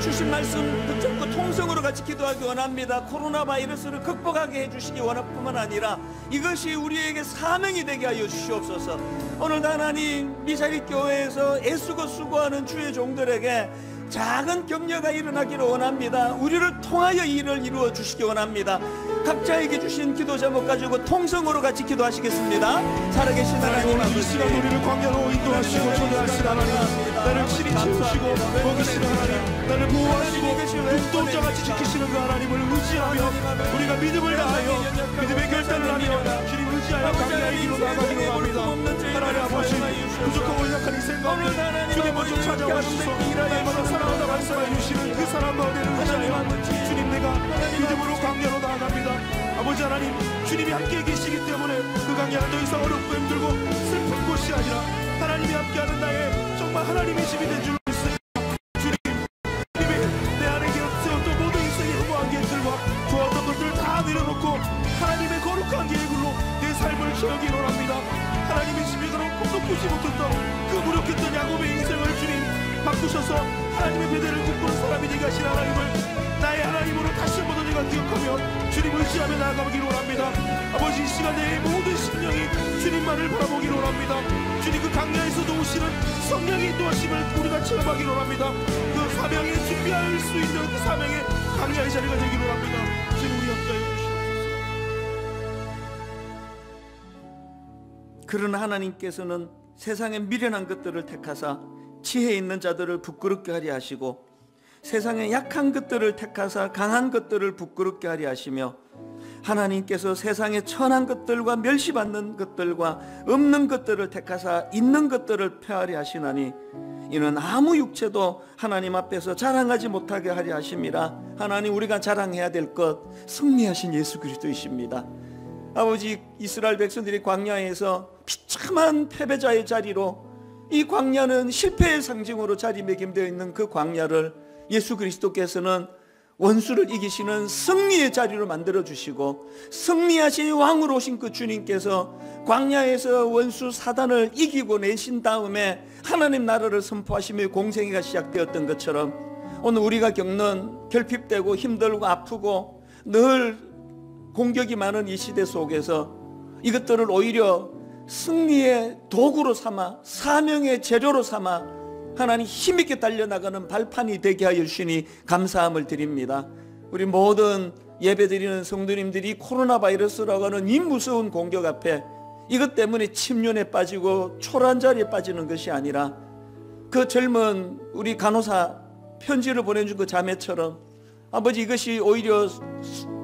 주신 말씀 붙잡고 통성으로 같이 기도하기 원합니다. 코로나 바이러스를 극복하게 해주시기 원할 뿐만 아니라 이것이 우리에게 사명이 되게 하여 주시옵소서. 오늘도 하나님 미사리 교회에서 애쓰고 수고하는 주의 종들에게 작은 격려가 일어나기를 원합니다. 우리를 통하여 일을 이루어 주시기 원합니다. 각자에게 주신 기도 제목 가지고 통성으로 같이 기도하시겠습니다. 살아계신 하나님 이 시간 우리를 광야로 인도하시고 전도하시는 하나님, 나를 친히 채우시고 먹이시는 하나님, 나를 보호하시고 눈동자같이 지키시는 그 하나님을 의지하며 우리가 믿음을 다하여 믿음의 결단을 하며 주님 의지하여 광야의 길로 나가기로 합니다. 하나님 아버지, 부족하고 연약한 인생 가운데 주님 먼저 찾아오시소. 날마다 사랑하다 말씀해 주시는 그 사람 가운데를 의지하여 주님 내가 믿음으로 광야로 나아갑니다. 아버지 하나님, 주님이 함께 계시기 때문에 그 광야는 더 이상 어렵고 힘들고 슬픈 곳이 아니라 하나님이 함께하는 나의 정말 하나님의 집이 된 줄 믿습니다. 주님이 내 안에 세웠던 모든 인생의 허무한 계획들과 좋았던 것들을 다 내려놓고 하나님의 거룩한 계획으로 내 삶을 채우기 원합니다. 하나님의 집에 그런 꿈도 꾸지 못했던 그 무력했던 야곱의 인생을 주님 바꾸셔서 하나님의 배대를 꿈꾸는 사람이 되게 하신 하나님을 나의 하나님으로 다시 한번 내가 기억하며 주님 의지하며 나아가기를 원합니다. 아버지, 이 시간에 모든 심령이 주님만을 바라보기를 원합니다. 주님 그 강야에서도 오시는 성령의 인도하심을 우리가 체험하기를 원합니다. 그 사명에 준비할 수 있는 그 사명의 강야의 자리가 되기를 원합니다. 주님 우리 함께하여 주시옵소서. 그러나 하나님께서는 세상의 미련한 것들을 택하사 지혜 있는 자들을 부끄럽게 하려 하시고 세상의 약한 것들을 택하사 강한 것들을 부끄럽게 하려 하시며 하나님께서 세상의 천한 것들과 멸시받는 것들과 없는 것들을 택하사 있는 것들을 폐하려 하시나니 이는 아무 육체도 하나님 앞에서 자랑하지 못하게 하려 하심이라. 하나님, 우리가 자랑해야 될 것 승리하신 예수 그리스도이십니다. 아버지, 이스라엘 백성들이 광야에서 비참한 패배자의 자리로, 이 광야는 실패의 상징으로 자리매김되어 있는 그 광야를 예수 그리스도께서는 원수를 이기시는 승리의 자리로 만들어주시고 승리하신 왕으로 오신 그 주님께서 광야에서 원수 사단을 이기고 내신 다음에 하나님 나라를 선포하시며 공생애가 시작되었던 것처럼 오늘 우리가 겪는 결핍되고 힘들고 아프고 늘 공격이 많은 이 시대 속에서 이것들을 오히려 승리의 도구로 삼아 사명의 재료로 삼아 하나님 힘있게 달려나가는 발판이 되게 하여 주시니 감사함을 드립니다. 우리 모든 예배드리는 성도님들이 코로나 바이러스라고 하는 이 무서운 공격 앞에 이것 때문에 침륜에 빠지고 초라한 자리에 빠지는 것이 아니라 그 젊은 우리 간호사 편지를 보내준 그 자매처럼 아버지, 이것이 오히려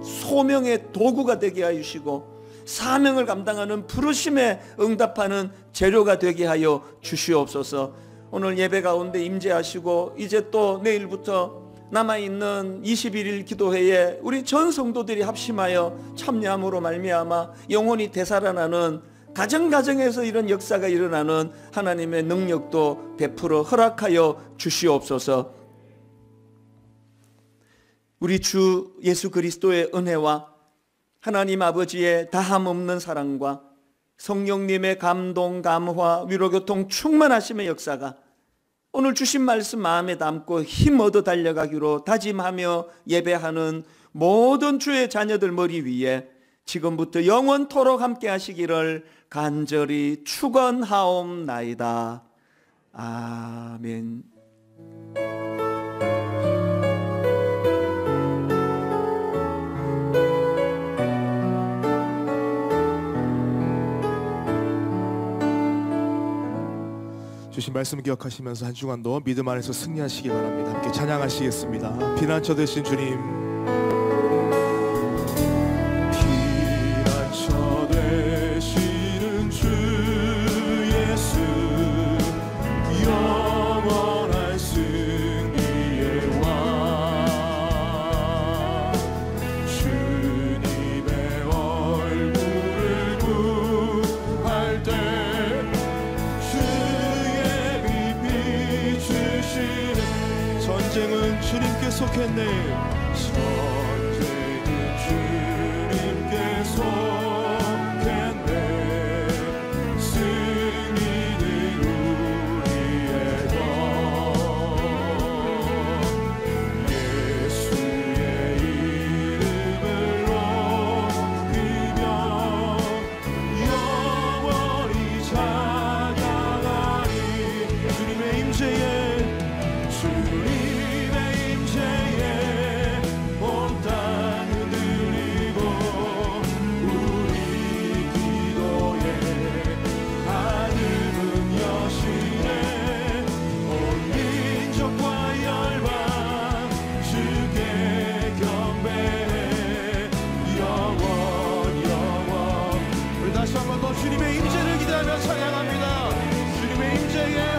소명의 도구가 되게 하여 주시고 사명을 감당하는 부르심에 응답하는 재료가 되게 하여 주시옵소서. 오늘 예배 가운데 임재하시고 이제 또 내일부터 남아있는 21일 기도회에 우리 전 성도들이 합심하여 참여함으로 말미암아 영혼이 되살아나는 가정가정에서 이런 역사가 일어나는 하나님의 능력도 베풀어 허락하여 주시옵소서. 우리 주 예수 그리스도의 은혜와 하나님 아버지의 다함없는 사랑과 성령님의 감동, 감화, 위로교통 충만하심의 역사가 오늘 주신 말씀 마음에 담고 힘 얻어 달려가기로 다짐하며 예배하는 모든 주의 자녀들 머리 위에 지금부터 영원토록 함께 하시기를 간절히 축원하옵나이다. 아멘. 주신 말씀 기억하시면서 한 주간도 믿음 안에서 승리하시기 바랍니다. 함께 찬양하시겠습니다. 피난처 되신 주님, 피난처 되시는 주 예수, 영원한 승리의 왕, 주님의 얼굴을 구할 때 전쟁은 주님께 속했네. 전쟁은 주님께 속했네. 승리는 우리의 것. 예수의 이름을 높이며 영원히 찬양하리. 주님의 임재에 주님의 임재를 기대하며 찬양합니다. 주님의 임재에